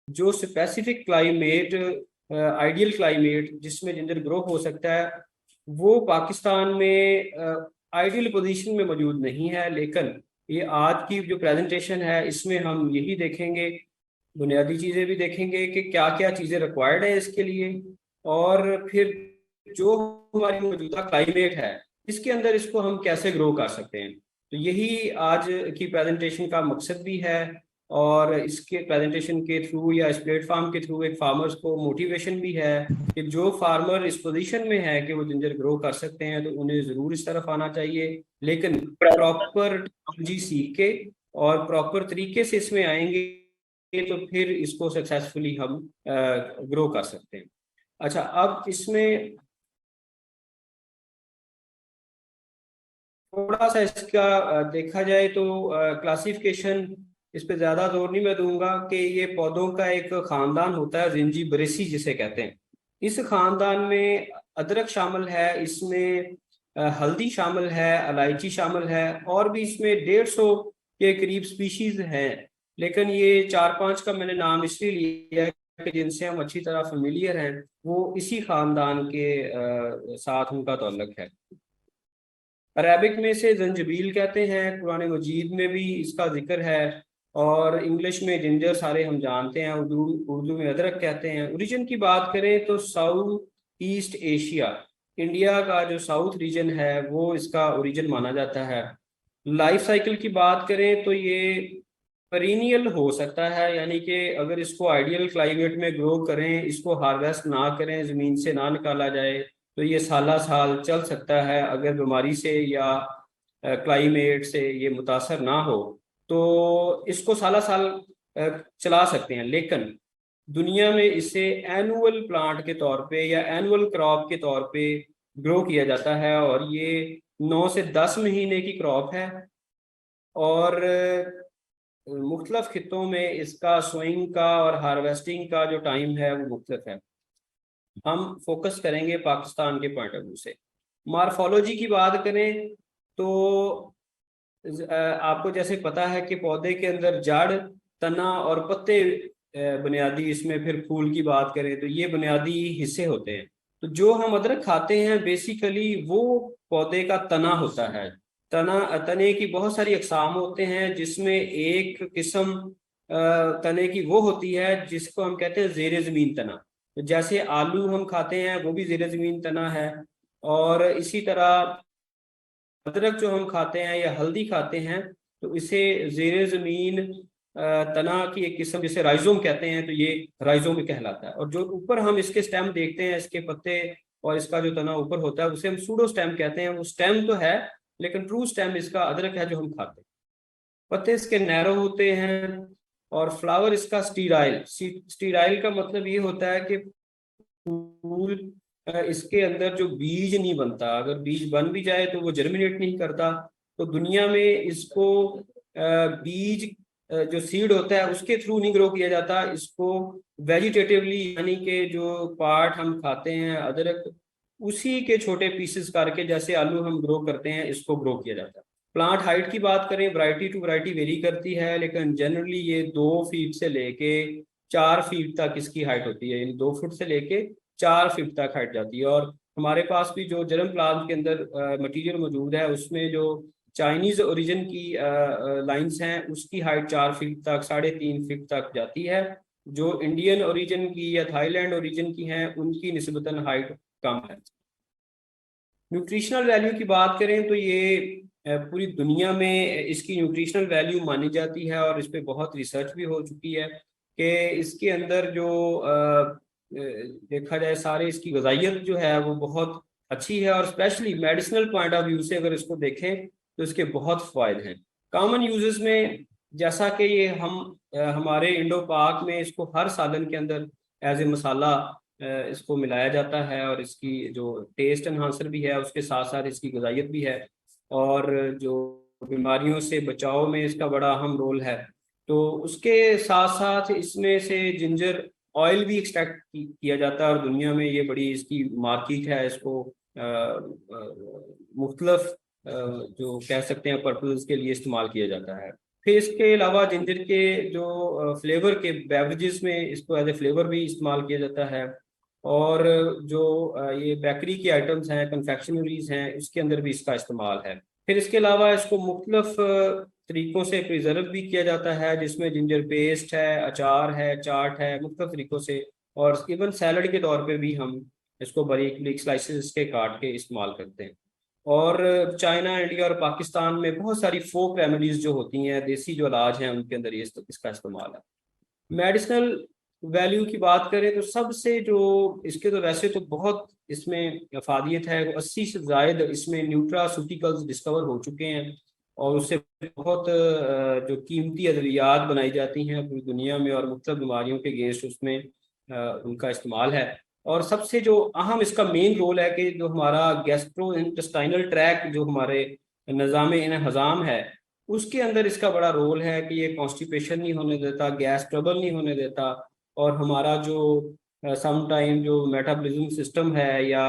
जो specific climate, ideal climate जिसमें ginger grow हो सकता है, वो पाकिस्तान में आइडियल पोजीशन में मौजूद नहीं है। लेकिन ये आज की जो प्रेजेंटेशन है इसमें हम यही देखेंगे, बुनियादी चीज़ें भी देखेंगे कि क्या क्या चीज़ें रिक्वायर्ड है इसके लिए, और फिर जो हमारी मौजूदा क्लाइमेट है इसके अंदर इसको हम कैसे ग्रो कर सकते हैं। तो यही आज की प्रेजेंटेशन का मकसद भी है, और इसके प्रेजेंटेशन के थ्रू या इस प्लेटफॉर्म के थ्रू एक फार्मर्स को मोटिवेशन भी है कि जो फार्मर इस पोजीशन में है कि वो जिंजर ग्रो कर सकते हैं तो उन्हें ज़रूर इस तरफ आना चाहिए, लेकिन प्रॉपर टेक्नोलॉजी सीख के और प्रॉपर तरीके से इसमें आएंगे तो फिर इसको सक्सेसफुली हम ग्रो कर सकते हैं। अच्छा, अब इसमें थोड़ा सा इसका देखा जाए तो क्लासिफिकेशन, इस पे ज्यादा जोर नहीं मैं दूंगा कि ये पौधों का एक खानदान होता है जिंजीबरेसी जिसे कहते हैं। इस खानदान में अदरक शामिल है, इसमें हल्दी शामिल है, इलायची शामिल है, और भी इसमें 150 के करीब स्पीशीज हैं। लेकिन ये 4-5 का मैंने नाम इसलिए लिया है कि जिनसे हम अच्छी तरह फेमिलियर हैं, वो इसी खानदान के साथ उनका ताल्लुक है। अरेबिक में से जंजबील कहते हैं, कुरान मजीद में भी इसका जिक्र है, और इंग्लिश में जिंजर सारे हम जानते हैं, उर्दू उर्दू में अदरक कहते हैं। ओरिजिन की बात करें तो साउथ ईस्ट एशिया, इंडिया का जो साउथ रीजन है वो इसका ओरिजिन माना जाता है। लाइफ साइकिल की बात करें तो ये पेरिनियल हो सकता है, यानी कि अगर इसको आइडियल क्लाइमेट में ग्रो करें, इसको हार्वेस्ट ना करें, ज़मीन से ना निकाला जाए, तो ये साला साल चल सकता है अगर बीमारी से या क्लाइमेट से ये मुतासर ना हो, तो इसको साला साल चला सकते हैं। लेकिन दुनिया में इसे एनुअल प्लांट के तौर पे या एनुअल क्रॉप के तौर पे ग्रो किया जाता है, और ये 9 से 10 महीने की क्रॉप है, और मुख्तलिफ खितों में इसका सोइंग का और हार्वेस्टिंग का जो टाइम है वो मुख्तलिफ है। हम फोकस करेंगे पाकिस्तान के पॉइंट ऑफ व्यू से। मार्फोलॉजी की बात करें तो आपको जैसे पता है कि पौधे के अंदर जड़, तना और पत्ते बुनियादी, इसमें फिर फूल की बात करें तो ये बुनियादी हिस्से होते हैं। तो जो हम अदरक खाते हैं बेसिकली वो पौधे का तना होता है। तने की बहुत सारी अकसाम होते हैं, जिसमें एक किस्म तने की वो होती है जिसको हम कहते हैं जेर जमीन तना। तो जैसे आलू हम खाते हैं वो भी जेर जमीन तना है, और इसी तरह अदरक जो हम खाते हैं या हल्दी खाते हैं तो इसे जेर जमीन तना की एक किस्म जिसे राइजोम कहते हैं, तो ये राइजोम कहलाता है। और जो ऊपर हम इसके स्टेम देखते हैं, इसके पत्ते और इसका जो तना ऊपर होता है, उसे हम सूडो स्टेम कहते हैं। वो स्टेम तो है लेकिन ट्रू स्टेम इसका अदरक है जो हम खाते हैं। पत्ते इसके नैरो होते हैं, और फ्लावर इसका स्टीराइल। स्टीराइल का मतलब ये होता है कि फूल इसके अंदर जो बीज नहीं बनता, अगर बीज बन भी जाए तो वो जर्मिनेट नहीं करता। तो दुनिया में इसको बीज जो सीड होता है उसके थ्रू नहीं ग्रो किया जाता, इसको वेजिटेटिवली, यानी कि जो पार्ट हम खाते हैं अदरक, उसी के छोटे पीसेस करके जैसे आलू हम ग्रो करते हैं इसको ग्रो किया जाता है। प्लांट हाइट की बात करें, वैरायटी टू वैरायटी वेरी करती है, लेकिन जनरली ये 2 फीट से लेके 4 फीट तक इसकी हाइट होती है, यानी 2 फुट से लेके 4 फीट तक हाइट जाती है। और हमारे पास भी जो जर्म प्लांट के अंदर मटेरियल मौजूद है उसमें जो चाइनीज ओरिजिन की लाइंस हैं उसकी हाइट 4 फीट तक, 3.5 फीट तक जाती है। जो इंडियन ओरिजिन की या थाईलैंड ओरिजिन की हैं उनकी निस्बतन हाइट कम है। न्यूट्रिशनल वैल्यू की बात करें तो ये पूरी दुनिया में इसकी न्यूट्रिशनल वैल्यू मानी जाती है, और इस पे बहुत रिसर्च भी हो चुकी है कि इसके अंदर जो देखा जाए सारे इसकी गजाइत जो है वो बहुत अच्छी है, और specially medicinal point of view से अगर इसको देखें तो इसके बहुत फायदे हैं। कॉमन यूजेस में जैसा कि ये हमारे इंडो पाक में इसको हर सालन के अंदर एज ए मसाला इसको मिलाया जाता है, और इसकी जो टेस्ट एनहांसर भी है उसके साथ साथ इसकी गजाइत भी है, और जो बीमारियों से बचाव में इसका बड़ा अहम रोल है। तो उसके साथ साथ इसमें से जिंजर ऑयल भी एक्सट्रैक्ट किया जाता है, और दुनिया में ये बड़ी इसकी मार्केट है। इसको मुख्तलफ जो कह सकते हैं पर्पज के लिए इस्तेमाल किया जाता है। फिर इसके अलावा जिंजर के जो फ्लेवर के बेवरेजेस में इसको एज ए फ्लेवर भी इस्तेमाल किया जाता है, और जो ये बेकरी की आइटम्स हैं, कन्फेक्शनरीज हैं, इसके अंदर भी इसका इस्तेमाल है। फिर इसके अलावा इसको मुख्तलिफ तरीकों से प्रिजर्व भी किया जाता है, जिसमें जिंजर पेस्ट है, अचार है, चाट है, मुख्तलिफ तरीकों से, और इवन सैलड के तौर पे भी हम इसको बारीक बारीक स्लाइसेस के काट के इस्तेमाल करते हैं। और चाइना, इंडिया और पाकिस्तान में बहुत सारी फोक रेमेडीज जो होती हैं, देसी जो इलाज हैं, उनके अंदर ये इसका इस्तेमाल है। मेडिसिनल वैल्यू की बात करें तो सबसे जो इसके, तो वैसे तो बहुत इसमें अफादियत है, 80 से ज़ायद इसमें न्यूट्रासूटिकल्स डिस्कवर हो चुके हैं, और उससे बहुत जो कीमती अद्वियात बनाई जाती हैं पूरी दुनिया में, और मुख्तलिफ बीमारियों के अगेंस्ट उसमें उनका इस्तेमाल है। और सबसे जो अहम इसका मेन रोल है कि जो हमारा गैस्ट्रो इंटेस्टाइनल ट्रैक, जो हमारे निज़ाम हज़ाम है, उसके अंदर इसका बड़ा रोल है कि ये कॉन्स्टिपेशन नहीं होने देता, गैस ट्रबल नहीं होने देता, और हमारा जो सम टाइम जो मेटाबॉलिज्म सिस्टम है, या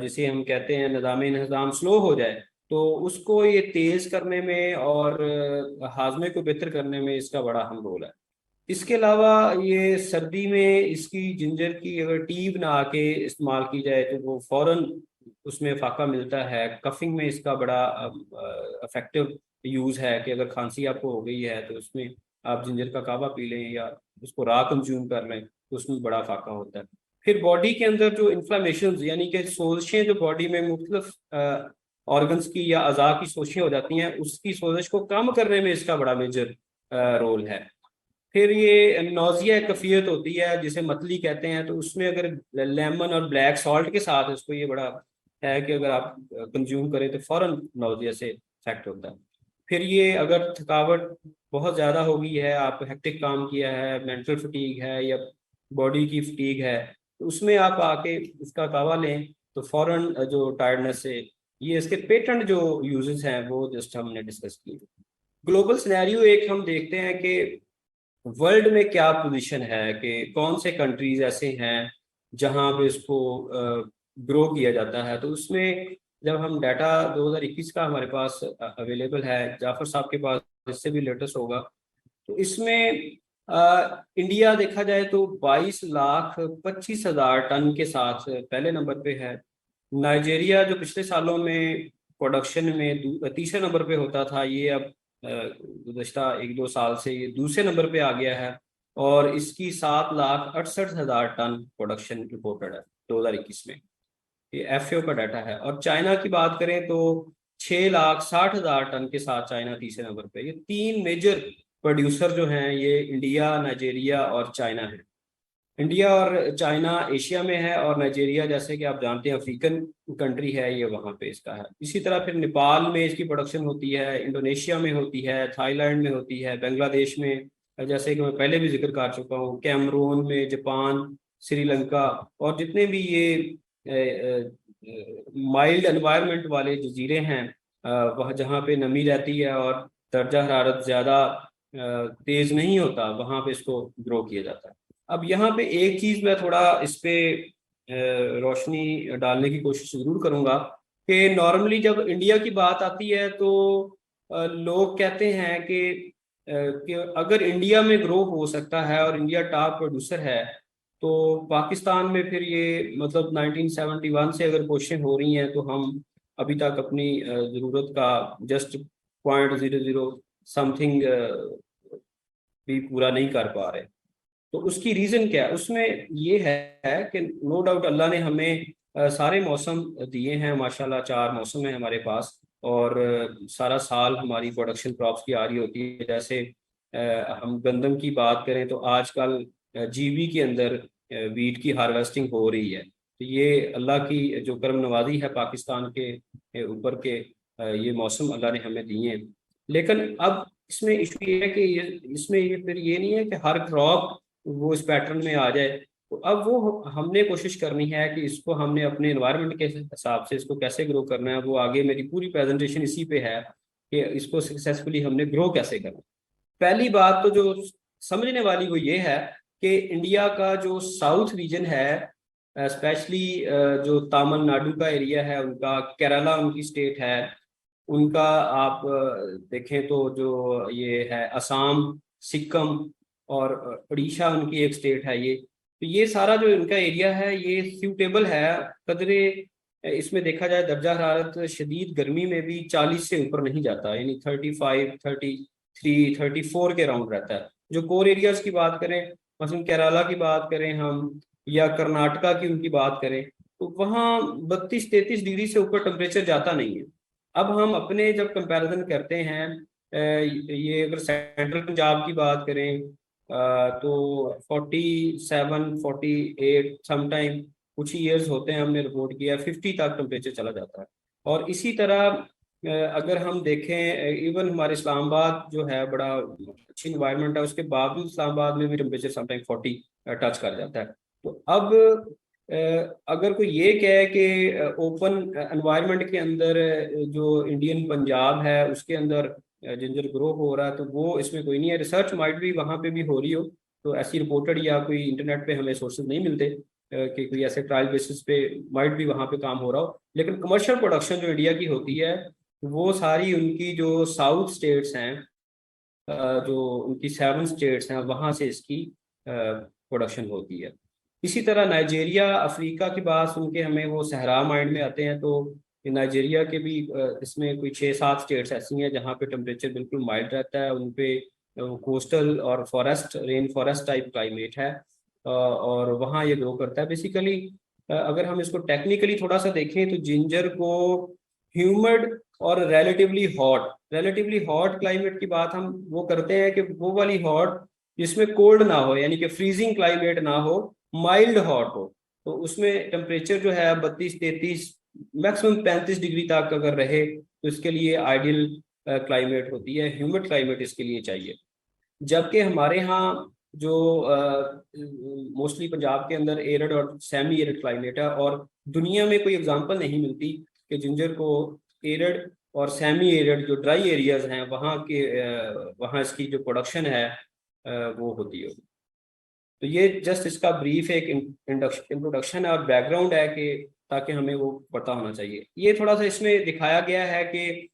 जिसे हम कहते हैं निज़ाम इंतज़ाम स्लो हो जाए, तो उसको ये तेज़ करने में और हाजमे को बेहतर करने में इसका बड़ा अहम रोल है। इसके अलावा ये सर्दी में इसकी जिंजर की अगर टी बना के इस्तेमाल की जाए तो वो फौरन उसमें फाका मिलता है। कफिंग में इसका बड़ा इफेक्टिव यूज़ है कि अगर खांसी आपको हो गई है तो उसमें आप जिंजर का कावा पी लें या उसको रॉ कंज्यूम कर लें, तो उसमें बड़ा फाका होता है। फिर बॉडी के अंदर जो इन्फ्लामेशन, यानी कि सोजिशें जो बॉडी में मुख्तलिफ ऑर्गन्स की या अज़ा की सोजिशें हो जाती हैं, उसकी सोजिश को कम करने में इसका बड़ा मेजर रोल है। फिर ये नौजिया कफियत होती है जिसे मतली कहते हैं, तो उसमें अगर लेमन और ब्लैक सॉल्ट के साथ इसको ये बड़ा है कि अगर आप कंज्यूम करें तो फौरन नौजिया से इफेक्ट होता है। फिर ये अगर थकावट बहुत ज़्यादा हो गई है, आप हेक्टिक काम किया है, मेंटल फटीग है या बॉडी की फटीग है, तो उसमें आप आके इसका कावा लें तो फौरन जो टायर्डनेस से, ये इसके पेटेंट जो यूजेस हैं वो जस्ट हमने डिस्कस किए। ग्लोबल सिनेरियो एक हम देखते हैं कि वर्ल्ड में क्या पोजीशन है, कि कौन से कंट्रीज ऐसे हैं जहां पे इसको ग्रो किया जाता है। तो उसमें जब हम डाटा 2021 का हमारे पास अवेलेबल है, जाफर साहब के पास इससे भी लेटेस्ट होगा, तो इसमें इंडिया देखा जाए तो 22,25,000 टन के साथ पहले नंबर पे है। नाइजीरिया जो पिछले सालों में प्रोडक्शन में तीसरे नंबर पे होता था, ये अब गुज़श्ता 1-2 साल से ये दूसरे नंबर पे आ गया है, और इसकी 7,68,000 टन प्रोडक्शन रिपोर्टेड है 2021 में। ये एफएओ का डाटा है। और चाइना की बात करें तो 6,60,000 टन के साथ चाइना तीसरे नंबर पे। ये तीन मेजर प्रोड्यूसर जो हैं, ये इंडिया, नाइजीरिया और चाइना है। इंडिया और चाइना एशिया में है, और नाइजीरिया जैसे कि आप जानते हैं अफ्रीकन कंट्री है, ये वहाँ पे इसका है। इसी तरह फिर नेपाल में इसकी प्रोडक्शन होती है, इंडोनेशिया में होती है, थाईलैंड में होती है, बांग्लादेश में, जैसे कि मैं पहले भी जिक्र कर चुका हूँ, कैमरून में, जापान, श्रीलंका, और जितने भी ये माइल्ड एनवायरनमेंट वाले जजीरे हैं, वह जहाँ पे नमी रहती है और दर्जा हरारत ज़्यादा तेज़ नहीं होता, वहाँ पे इसको ग्रो किया जाता है। अब यहाँ पे एक चीज़ मैं थोड़ा इस पे रोशनी डालने की कोशिश ज़रूर करूँगा कि नॉर्मली जब इंडिया की बात आती है तो लोग कहते हैं कि अगर इंडिया में ग्रो हो सकता है और इंडिया टॉप प्रोड्यूसर है, तो पाकिस्तान में फिर ये मतलब 1971 से अगर कोशिशें हो रही हैं तो हम अभी तक अपनी ज़रूरत का जस्ट 0.00 समथिंग भी पूरा नहीं कर पा रहे। तो उसकी रीज़न क्या है? उसमें ये है कि नो डाउट अल्लाह ने हमें सारे मौसम दिए हैं, माशाल्लाह 4 मौसम है हमारे पास, और सारा साल हमारी प्रोडक्शन क्रॉप्स की आ रही होती है। जैसे हम गंदम की बात करें तो आजकल जीबी के अंदर वीट की हार्वेस्टिंग हो रही है। तो ये अल्लाह की जो करम नवाजी है पाकिस्तान के ऊपर के, ये मौसम अल्लाह ने हमें दिए हैं। लेकिन अब इसमें इशू ये है कि इसमें ये फिर ये नहीं है कि हर क्रॉप वो इस पैटर्न में आ जाए। तो अब वो हमने कोशिश करनी है कि इसको हमने अपने एनवायरनमेंट के हिसाब से इसको कैसे ग्रो करना है। वो आगे मेरी पूरी प्रेजेंटेशन इसी पे है कि इसको सक्सेसफुली हमने ग्रो कैसे करना। पहली बात तो जो समझने वाली वो ये है कि इंडिया का जो साउथ रीजन है, स्पेशली जो तमिलनाडु का एरिया है, उनका केरला उनकी स्टेट है, उनका आप देखें तो जो ये है असम, सिक्किम और उड़ीसा उनकी एक स्टेट है ये। तो ये सारा जो इनका एरिया है ये सूटेबल है कदरे, इसमें देखा जाए दर्जा हरारत शदीद गर्मी में भी 40 से ऊपर नहीं जाता, यानी 35, 33, 34 के राउंड रहता है। जो कोर एरियाज की बात करें, मसलन केरला की बात करें हम, या कर्नाटका की उनकी बात करें, तो वहाँ 32-33 डिग्री से ऊपर टेम्परेचर जाता नहीं है। अब हम अपने जब कंपैरिजन करते हैं, ये अगर सेंट्रल पंजाब की बात करें, तो 47, 48 समटाइम कुछ ईयर्स होते हैं हमने रिपोर्ट किया 50 तक टेम्परेचर चला जाता है। और इसी तरह अगर हम देखें इवन हमारे इस्लामाबाद जो है बड़ा अच्छी इन्वायरमेंट है, उसके बावजूद इस्लामाबाद में भी टेम्परेचर समटाइम 40 टच कर जाता है। तो अब अगर कोई ये कहे कि ओपन एनवायरनमेंट के अंदर जो इंडियन पंजाब है उसके अंदर जिंजर ग्रो हो रहा है, तो वो इसमें कोई नहीं है। रिसर्च माइट भी वहाँ पे भी हो रही हो, तो ऐसी रिपोर्टेड या कोई इंटरनेट पे हमें सोर्सेज नहीं मिलते कि कोई ऐसे ट्रायल बेसिस पे माइट भी वहाँ पे काम हो रहा हो। लेकिन कमर्शियल प्रोडक्शन जो इंडिया की होती है वो सारी उनकी जो साउथ स्टेट्स हैं, जो उनकी 7 स्टेट्स हैं, वहाँ से इसकी प्रोडक्शन होती है। इसी तरह नाइजेरिया, अफ्रीका की बात सुन के हमें वो सहरा माइंड में आते हैं, तो नाइजेरिया के भी इसमें कोई 6-7 स्टेट्स ऐसी हैं जहाँ पे टेम्परेचर बिल्कुल माइल्ड रहता है, उन पे कोस्टल और forest, rain forest type climate है, और वहाँ ये ग्रो करता है बेसिकली। अगर हम इसको टेक्निकली थोड़ा सा देखें तो जिंजर को ह्यूमिड और रिलेटिवली हॉट क्लाइमेट की बात हम वो करते हैं कि वो वाली हॉट जिसमें कोल्ड ना हो, यानी कि फ्रीजिंग क्लाइमेट ना हो, माइल्ड हॉट हो, तो उसमें टेम्परेचर जो है 32-33 मैक्सिमम 35 डिग्री तक अगर रहे तो इसके लिए आइडियल क्लाइमेट होती है, ह्यूमिड क्लाइमेट इसके लिए चाहिए। जबकि हमारे यहाँ जो मोस्टली पंजाब के अंदर एरिड और सेमी एरिड क्लाइमेट है, और दुनिया में कोई एग्जांपल नहीं मिलती कि जिंजर को एरिड और सेमी एरिड जो ड्राई एरियाज हैं वहाँ के वहाँ इसकी जो प्रोडक्शन है वो होती है। तो ये जस्ट इसका ब्रीफ एक इंट्रोडक्शन है और बैकग्राउंड है कि ताकि हमें वो पता होना चाहिए। ये थोड़ा सा इसमें दिखाया गया है कि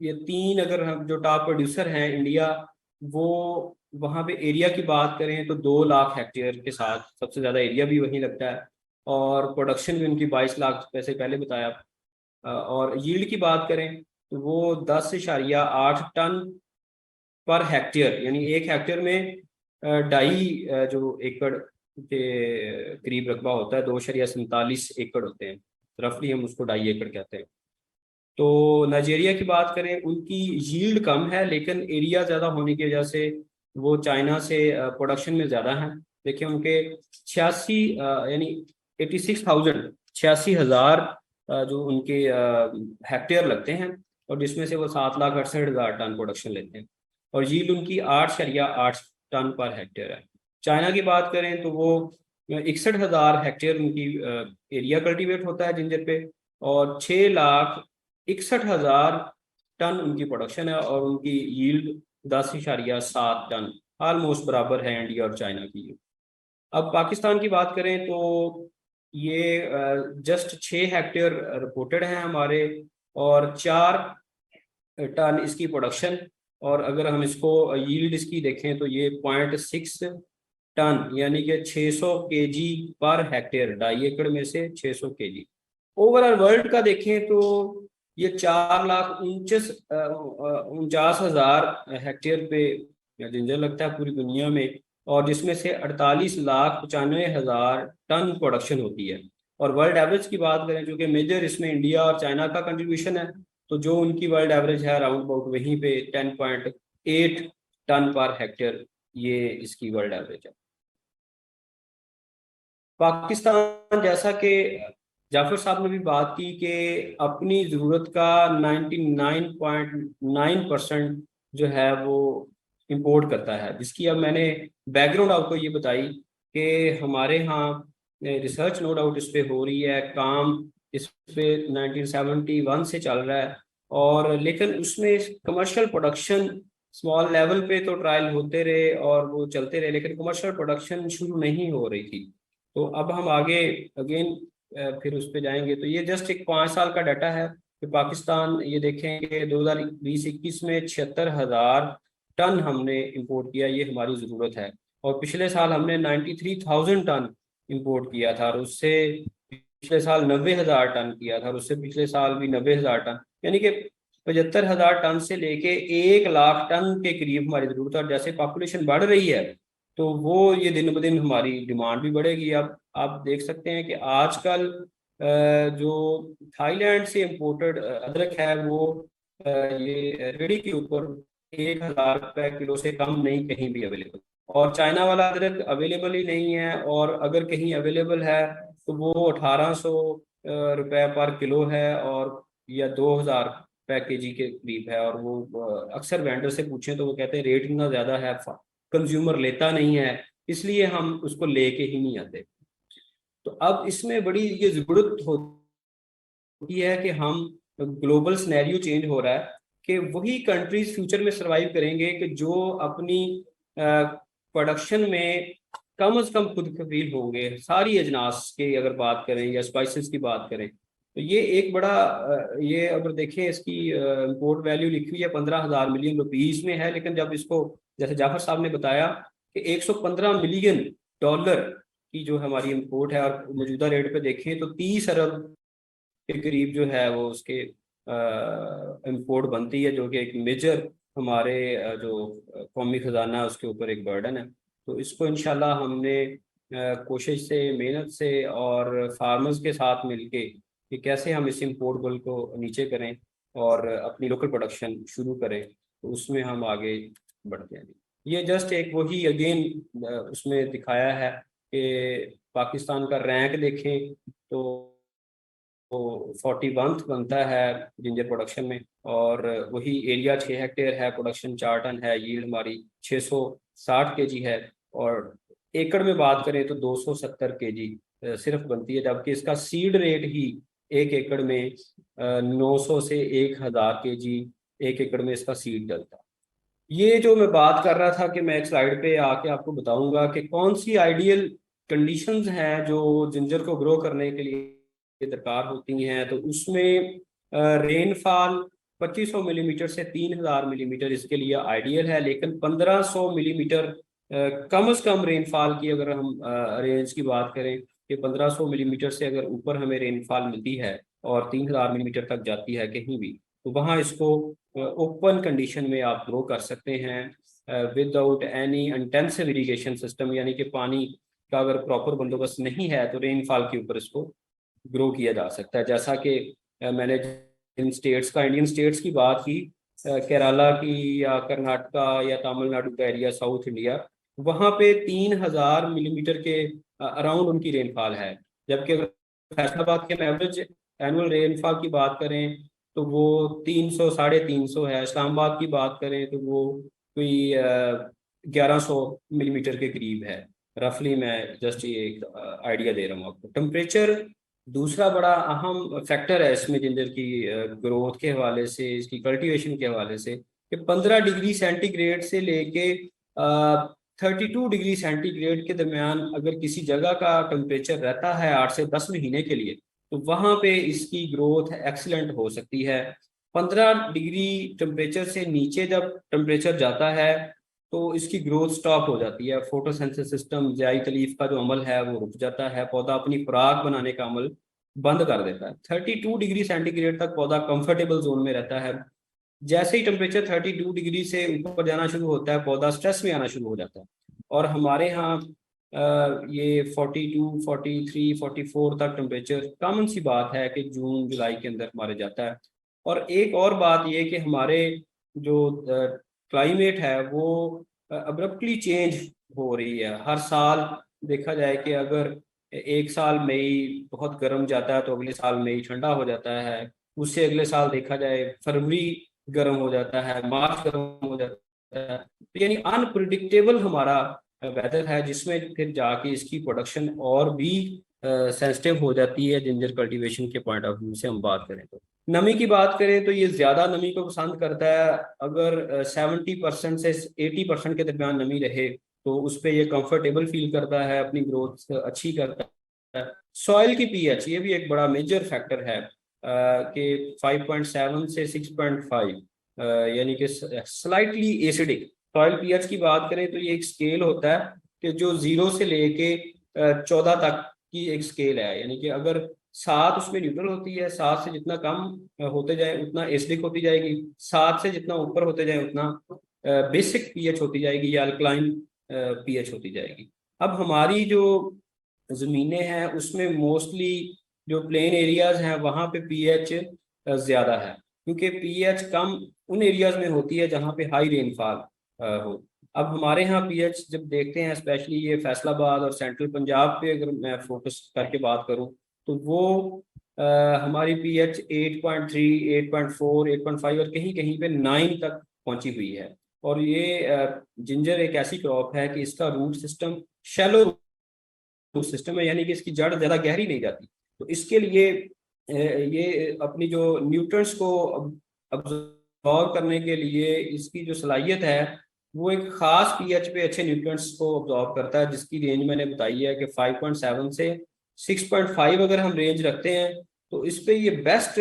ये 3 अगर हम जो टॉप प्रोड्यूसर हैं इंडिया, वो वहाँ पे एरिया की बात करें तो 2 लाख हेक्टेयर के साथ सबसे ज़्यादा एरिया भी वहीं लगता है, और प्रोडक्शन भी उनकी 22 लाख पैसे पहले बताया। और यील्ड की बात करें तो वो 10.8 टन पर हेक्टेयर, यानी एक हेक्टेयर में 2.5 जो एकड़ के करीब रकबा होता है, 2.47 एकड़ होते हैं, रफली हम उसको 2.5 एकड़ कहते हैं। तो नाइजेरिया की बात करें, उनकी यील्ड कम है लेकिन एरिया ज़्यादा होने की वजह से वो चाइना से प्रोडक्शन में ज़्यादा है। देखिए उनके 86 यानी 86,000, 86,000 जो उनके हेक्टेयर लगते हैं, और जिसमें से वो 7,68,000 टन प्रोडक्शन लेते हैं, और यील्ड उनकी 8.8 टन पर हेक्टेयर है। चाइना की बात करें तो वो 61,000 हेक्टेयर उनकी एरिया कल्टीवेट होता है जिंजर पे, और 6,61,000 टन उनकी प्रोडक्शन है, और उनकी यील्ड 10.7 टन, ऑलमोस्ट बराबर है इंडिया और चाइना की। अब पाकिस्तान की बात करें तो ये जस्ट 6 हेक्टेयर रिपोर्टेड हैं हमारे, और 4 टन इसकी प्रोडक्शन। और अगर हम इसको यील्ड इसकी देखें तो ये 0.6 टन, यानी कि 600 केजी पर हेक्टेयर, 2.5 एकड़ में से 600 केजी। ओवरऑल वर्ल्ड का देखें तो ये 4,49,49,000 हेक्टेयर पे जिंजर लगता है पूरी दुनिया में, और जिसमें से 48,95,000 टन प्रोडक्शन होती है। और वर्ल्ड एवरेज की बात करें, जो कि मेजर इसमें इंडिया और चाइना का कंट्रीब्यूशन है, तो जो उनकी वर्ल्ड एवरेज है अराउंड अबाउट वहीं पे 10.8 टन पर हेक्टेयर, ये इसकी वर्ल्ड एवरेज है। पाकिस्तान, जैसा कि जाफर साहब ने भी बात की कि अपनी ज़रूरत का 99.9% जो है वो इंपोर्ट करता है, जिसकी अब मैंने बैकग्राउंड आपको ये बताई कि हमारे यहाँ रिसर्च नो डाउट इस पे हो रही है, काम इस पे 1971 से चल रहा है, और लेकिन उसमें कमर्शियल प्रोडक्शन स्मॉल लेवल पे तो ट्रायल होते रहे और वो चलते रहे, लेकिन कमर्शियल प्रोडक्शन शुरू नहीं हो रही थी। तो अब हम आगे अगेन फिर उस पर जाएंगे। तो ये जस्ट एक 5 साल का डाटा है कि पाकिस्तान ये देखें कि 2020-21 में 76,000 टन हमने इंपोर्ट किया, ये हमारी ज़रूरत है। और पिछले साल हमने 93,000 टन इंपोर्ट किया था, और उससे पिछले साल 90,000 टन किया था, और उससे पिछले साल भी 90,000 टन, यानी कि 75,000 टन से लेके 1 लाख टन के करीब हमारी ज़रूरत है। और जैसे पॉपुलेशन बढ़ रही है तो वो ये दिन ब दिन हमारी डिमांड भी बढ़ेगी। अब आप देख सकते हैं कि आजकल जो थाईलैंड से इम्पोर्टेड अदरक है वो ये रेडी के ऊपर 1,000 रुपए किलो से कम नहीं कहीं भी अवेलेबल। और चाइना वाला अदरक अवेलेबल ही नहीं है, और अगर कहीं अवेलेबल है तो वो 1,800 रुपए पर किलो है, और या 2,000 रुपए केजी के करीब है। और वो अक्सर वेंडर से पूछें तो वो कहते हैं रेट इतना ज़्यादा है, कंज्यूमर लेता नहीं है, इसलिए हम उसको लेके ही नहीं आते। तो अब इसमें बड़ी ये ज़रूरत होती है कि हम, ग्लोबल सिनेरियो चेंज हो रहा है कि वही कंट्रीज फ्यूचर में सरवाइव करेंगे कि जो अपनी प्रोडक्शन में कम से कम खुद कफील होंगे। सारी अजनास की अगर बात करें या स्पाइसेस की बात करें तो ये एक बड़ा ये अगर देखें इसकी इम्पोर्ट वैल्यू लिखी हुई है 15,000 मिलियन रुपीस में है, लेकिन जब इसको जैसे जाफर साहब ने बताया कि 115 मिलियन डॉलर की जो हमारी इम्पोर्ट है, और मौजूदा रेट पे देखें तो 30 अरब के करीब जो है वो उसके इम्पोर्ट बनती है, जो कि एक मेजर हमारे जो कौमी खजाना है उसके ऊपर एक बर्डन है। तो इसको इंशाल्लाह हमने कोशिश से, मेहनत से और फार्मर्स के साथ मिलके कि कैसे हम इस इम्पोर्ट बिल को नीचे करें और अपनी लोकल प्रोडक्शन शुरू करें, तो उसमें हम आगे बढ़ते हैं। ये जस्ट एक वही अगेन उसमें दिखाया है कि पाकिस्तान का रैंक देखें तो 41 बनता है जिंजर प्रोडक्शन में, और वही एरिया 6 हेक्टेयर है, प्रोडक्शन 4 टन है, यील्ड हमारी 660 केजी है। और एकड़ में बात करें तो 270 केजी सिर्फ बनती है, जबकि इसका सीड रेट ही 1 एकड़ में 900 से 1,000 केजी 1 एकड़ में इसका सीड डलता है। ये जो मैं बात कर रहा था कि मैं एक स्लाइड पे आके आपको बताऊंगा कि कौन सी आइडियल कंडीशंस हैं जो जिंजर को ग्रो करने के लिए दरकार होती हैं। तो उसमें रेनफॉल 2500 मिलीमीटर से 3,000 मिलीमीटर इसके लिए आइडियल है, लेकिन 1,500 मिलीमीटर कम से कम रेनफॉल की अगर हम रेंज की बात करें कि 1,500 मिलीमीटर से अगर ऊपर हमें रेनफॉल मिलती है और 3,000 मिलीमीटर तक जाती है कहीं भी, तो वहाँ इसको ओपन कंडीशन में आप ग्रो कर सकते हैं without any intensive irrigation system, यानी कि पानी का अगर प्रॉपर बंदोबस्त नहीं है तो रेनफॉल के ऊपर इसको ग्रो किया जा सकता है। जैसा कि मैंने इन स्टेट्स का, इंडियन स्टेट्स की बात की, केरला की या कर्नाटका या तमिलनाडु का एरिया, साउथ इंडिया, वहाँ पे 3,000 मिलीमीटर के अराउंड उनकी रेनफॉल है। जबकि अगर फैसलाबाद के एवरेज एनुअल रेनफॉल की बात करें तो वो 300 350 है। इस्लामाबाद की बात करें तो वो कोई 1,100 मिलीमीटर के करीब है। रफली मैं जस्ट ये एक आइडिया दे रहा हूँ आपको। टेम्परेचर दूसरा बड़ा अहम फैक्टर है इसमें जिंजर की ग्रोथ के हवाले से, इसकी कल्टीवेशन के हवाले से, कि 15 डिग्री सेंटीग्रेड से लेके 32 डिग्री सेंटीग्रेड के दरमियान अगर किसी जगह का टेम्परेचर रहता है 8 से 10 महीने के लिए, तो वहाँ पे इसकी ग्रोथ एक्सीलेंट हो सकती है। 15 डिग्री टेम्परेचर से नीचे जब टेम्परेचर जाता है तो इसकी ग्रोथ स्टॉप हो जाती है। फोटोसिंथेसिस सिस्टम, ज़ियाई तलीफ का जो अमल है वो रुक जाता है, पौधा अपनी खुराक बनाने का अमल बंद कर देता है। 32 डिग्री सेंटीग्रेड तक पौधा कंफर्टेबल जोन में रहता है। जैसे ही टेम्परेचर 32 डिग्री से ऊपर जाना शुरू होता है पौधा स्ट्रेस में आना शुरू हो जाता है। और हमारे यहाँ ये 42, 43, 44 तक टेम्परेचर कॉमन सी बात है कि जून जुलाई के अंदर हमारे जाता है। और एक और बात ये कि हमारे जो क्लाइमेट है वो अब्रप्टली चेंज हो रही है हर साल। देखा जाए कि अगर एक साल मई बहुत गर्म जाता है तो अगले साल मई ठंडा हो जाता है, उससे अगले साल देखा जाए फरवरी गर्म हो जाता है, मार्च गर्म हो जाता है। तो यानी अनप्रिडिक्टेबल हमारा वेदर है, जिसमें फिर जाके इसकी प्रोडक्शन और भी सेंसिटिव हो जाती है। जिंजर कल्टीवेशन के पॉइंट ऑफ व्यू से हम बात करें तो नमी की बात करें तो ये ज़्यादा नमी को पसंद करता है। अगर 70% से 80% के दरमियान नमी रहे तो उस पर ये कंफर्टेबल फील करता है, अपनी ग्रोथ अच्छी करता है। सॉइल की पीएच ये भी एक बड़ा मेजर फैक्टर है। कि 5.7 से 6.5, यानी कि स्लाइटली एसिडिक। सॉइल पीएच की बात करें तो ये एक स्केल होता है कि जो 0 से लेके 14 तक की एक स्केल है, यानी कि अगर 7 उसमें न्यूट्रल होती है, 7 से जितना कम होते जाए उतना एसिडिक होती जाएगी, 7 से जितना ऊपर होते जाए उतना बेसिक पीएच होती जाएगी या अल्कलाइन पीएच होती जाएगी। अब हमारी जो ज़मीनें हैं उसमें मोस्टली जो प्लेन एरियाज हैं वहाँ पे पीएच ज़्यादा है, क्योंकि पीएच कम उन एरियाज में होती है जहाँ पे हाई रेनफॉल हो। अब हमारे यहाँ पीएच जब देखते हैं, स्पेशली ये फैसलाबाद और सेंट्रल पंजाब पे अगर मैं फोकस करके बात करूँ, तो वो हमारी पीएच 8.3, 8.4, 8.5 और कहीं कहीं पे 9 तक पहुंची हुई है। और ये जिंजर एक ऐसी क्रॉप है कि इसका root system shallow root system है, यानी कि इसकी जड़ ज़्यादा गहरी नहीं जाती। तो इसके लिए ये अपनी जो न्यूट्रंस को अब्जॉर्व करने के लिए इसकी जो सलाहियत है वो एक खास पीएच पे अच्छे न्यूट्रिएंट्स को अब्जॉर्ब करता है, जिसकी रेंज मैंने बताई है कि 5.7 से 6.5 अगर हम रेंज रखते हैं तो इस पे ये बेस्ट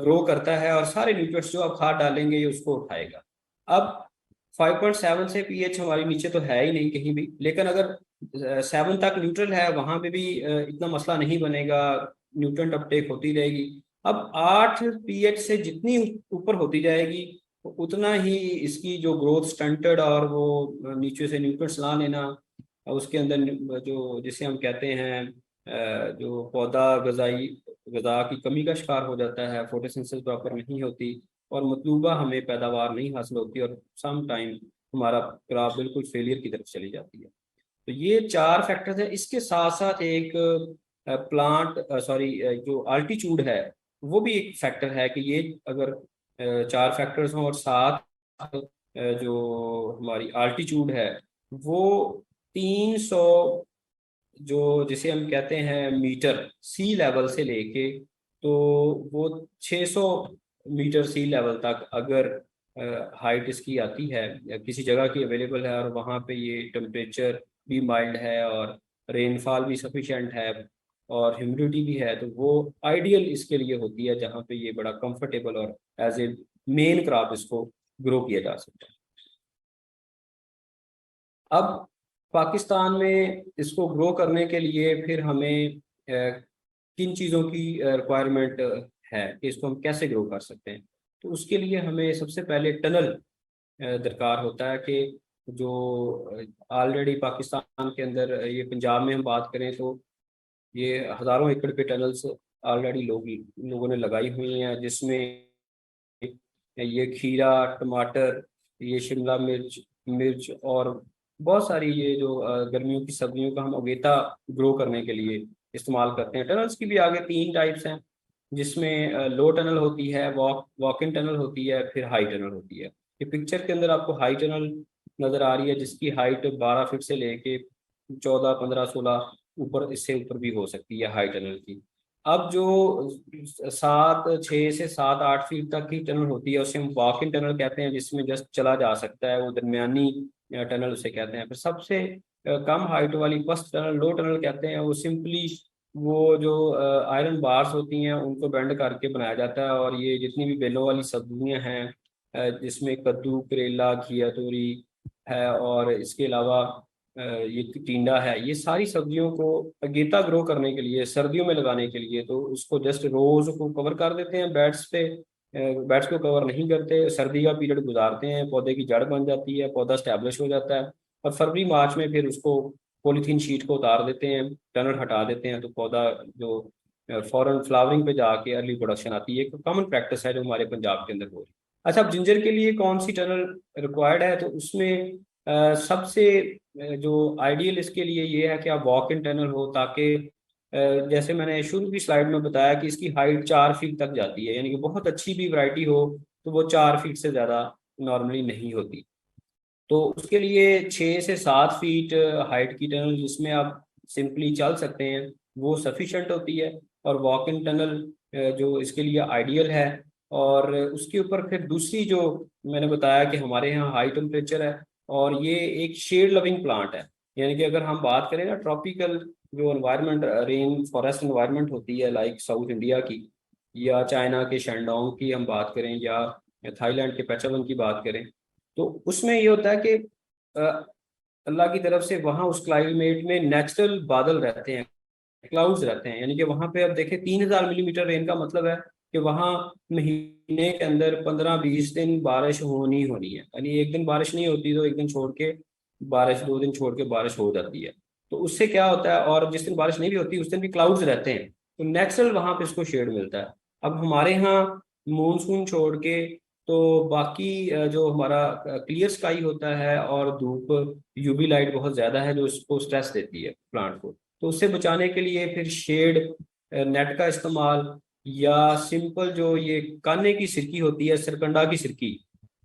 ग्रो करता है और सारे न्यूट्रिएंट्स जो आप खाद डालेंगे ये उसको उठाएगा। अब 5.7 से पीएच हमारी नीचे तो है ही नहीं कहीं भी, लेकिन अगर 7 तक न्यूट्रल है वहां पे भी इतना मसला नहीं बनेगा, न्यूट्रिएंट अपटेक होती रहेगी। अब 8 पीएच से जितनी ऊपर होती जाएगी उतना ही इसकी जो ग्रोथ स्टंटेड और वो नीचे से न्यूट्रिएंट्स ला लेना, उसके अंदर जो जिसे हम कहते हैं जो पौधा गजा की कमी का शिकार हो जाता है, फोटोसिंथेसिस प्रॉपर नहीं होती और मतलूबा हमें पैदावार नहीं हासिल होती और सम टाइम हमारा क्रॉप बिल्कुल फेलियर की तरफ चली जाती है। तो ये 4 फैक्टर्स है। इसके साथ साथ एक प्लांट सॉरी जो अल्टीट्यूड है वो भी एक फैक्टर है कि ये अगर 4 फैक्टर्स हों और साथ जो हमारी अल्टीट्यूड है वो 300 जो जिसे हम कहते हैं मीटर सी लेवल से लेके तो वो 600 मीटर सी लेवल तक अगर हाइट इसकी आती है या किसी जगह की अवेलेबल है और वहाँ पे ये टेम्परेचर भी माइल्ड है और रेनफॉल भी सफिशेंट है और ह्यूमिडिटी भी है, तो वो आइडियल इसके लिए होती है जहाँ पे ये बड़ा कंफर्टेबल और एज ए मेन क्रॉप इसको ग्रो किया जा सकता है। अब पाकिस्तान में इसको ग्रो करने के लिए फिर हमें किन चीज़ों की रिक्वायरमेंट है कि इसको हम कैसे ग्रो कर सकते हैं, तो उसके लिए हमें सबसे पहले टनल दरकार होता है कि जो ऑलरेडी पाकिस्तान के अंदर ये पंजाब में हम बात करें तो ये हज़ारों एकड़ पे टनल्स ऑलरेडी लोगों ने लगाई हुई हैं, जिसमें ये खीरा, टमाटर, ये शिमला मिर्च मिर्च और बहुत सारी ये जो गर्मियों की सब्जियों का हम अगेता ग्रो करने के लिए इस्तेमाल करते हैं। टनल्स की भी आगे 3 टाइप्स हैं, जिसमें लो टनल होती है, वॉक इन टनल होती है, फिर हाई टनल होती है। ये पिक्चर के अंदर आपको हाई टनल नज़र आ रही है जिसकी हाइट 12 फीट से लेके 14, 15, 16 ऊपर, इससे ऊपर भी हो सकती है हाई टनल की। अब जो 6 से 7, 8 फीट तक की टनल होती है उसे हम वॉक इन टनल कहते हैं, जिसमें जस्ट चला जा सकता है, वो दरमियानी टनल उसे कहते हैं। फिर सबसे कम हाइट वाली फर्स्ट टनल लो टनल कहते हैं, वो सिंपली वो जो आयरन बार्स होती हैं उनको बेंड करके बनाया जाता है और ये जितनी भी बेलों वाली सब्जियां हैं जिसमें कद्दू, करेला, घिया तोरी है और इसके अलावा ये टिंडा है, ये सारी सब्जियों को अगेता ग्रो करने के लिए सर्दियों में लगाने के लिए तो उसको जस्ट रोज को कवर कर देते हैं बेड्स पे, बेड्स को कवर नहीं करते, सर्दी का पीरियड गुजारते हैं, पौधे की जड़ बन जाती है, पौधा स्टैब्लिश हो जाता है और फरवरी मार्च में फिर उसको पॉलीथीन शीट को उतार देते हैं, टनल हटा देते हैं, तो पौधा जो फॉरन फ्लावरिंग पे जाके अर्ली प्रोडक्शन आती है। एक कॉमन प्रैक्टिस है जो हमारे पंजाब के अंदर हो रही है। अच्छा, अब जिंजर के लिए कौन सी टनल रिक्वायर्ड है, तो उसमें सबसे जो आइडियल इसके लिए ये है कि आप वॉक इन टनल हो, ताकि जैसे मैंने शुरू की स्लाइड में बताया कि इसकी हाइट 4 फीट तक जाती है, यानी कि बहुत अच्छी भी वैरायटी हो तो वो 4 फीट से ज़्यादा नॉर्मली नहीं होती। तो उसके लिए 6 से 7 फीट हाइट की टनल जिसमें आप सिंपली चल सकते हैं वो सफिशेंट होती है और वॉक इन टनल जो इसके लिए आइडियल है। और उसके ऊपर फिर दूसरी जो मैंने बताया कि हमारे यहाँ हाई टेम्परेचर है और ये एक शेड लविंग प्लांट है, यानी कि अगर हम बात करें ना ट्रॉपिकल जो एनवायरनमेंट रेन फॉरेस्ट एनवायरनमेंट होती है लाइक साउथ इंडिया की, या चाइना के शेंडोंग की हम बात करें, या थाईलैंड के पेचावन की बात करें, तो उसमें ये होता है कि अ, अल्लाह की तरफ से वहाँ उस क्लाइमेट में नेचुरल बादल रहते हैं, क्लाउड्स रहते हैं। यानी कि वहाँ पे अब देखें 3,000 मिलीमीटर रेन का मतलब है कि वहाँ महीने के अंदर 15-20 दिन बारिश होनी ही होनी है। यानी एक दिन बारिश नहीं होती तो एक दिन छोड़ के बारिश, 2 दिन छोड़ के बारिश हो जाती है। तो उससे क्या होता है, और जिस दिन बारिश नहीं भी होती उस दिन भी क्लाउड्स रहते हैं, तो नेचुरल वहाँ पे इसको शेड मिलता है। अब हमारे यहाँ मानसून छोड़ के तो बाकी जो हमारा क्लियर स्काई होता है और धूप, यूवी लाइट बहुत ज़्यादा है जो इसको स्ट्रेस देती है प्लांट को, तो उससे बचाने के लिए फिर शेड नेट का इस्तेमाल, या सिंपल जो ये काने की सिरकी होती है, सरकंडा की सिरकी,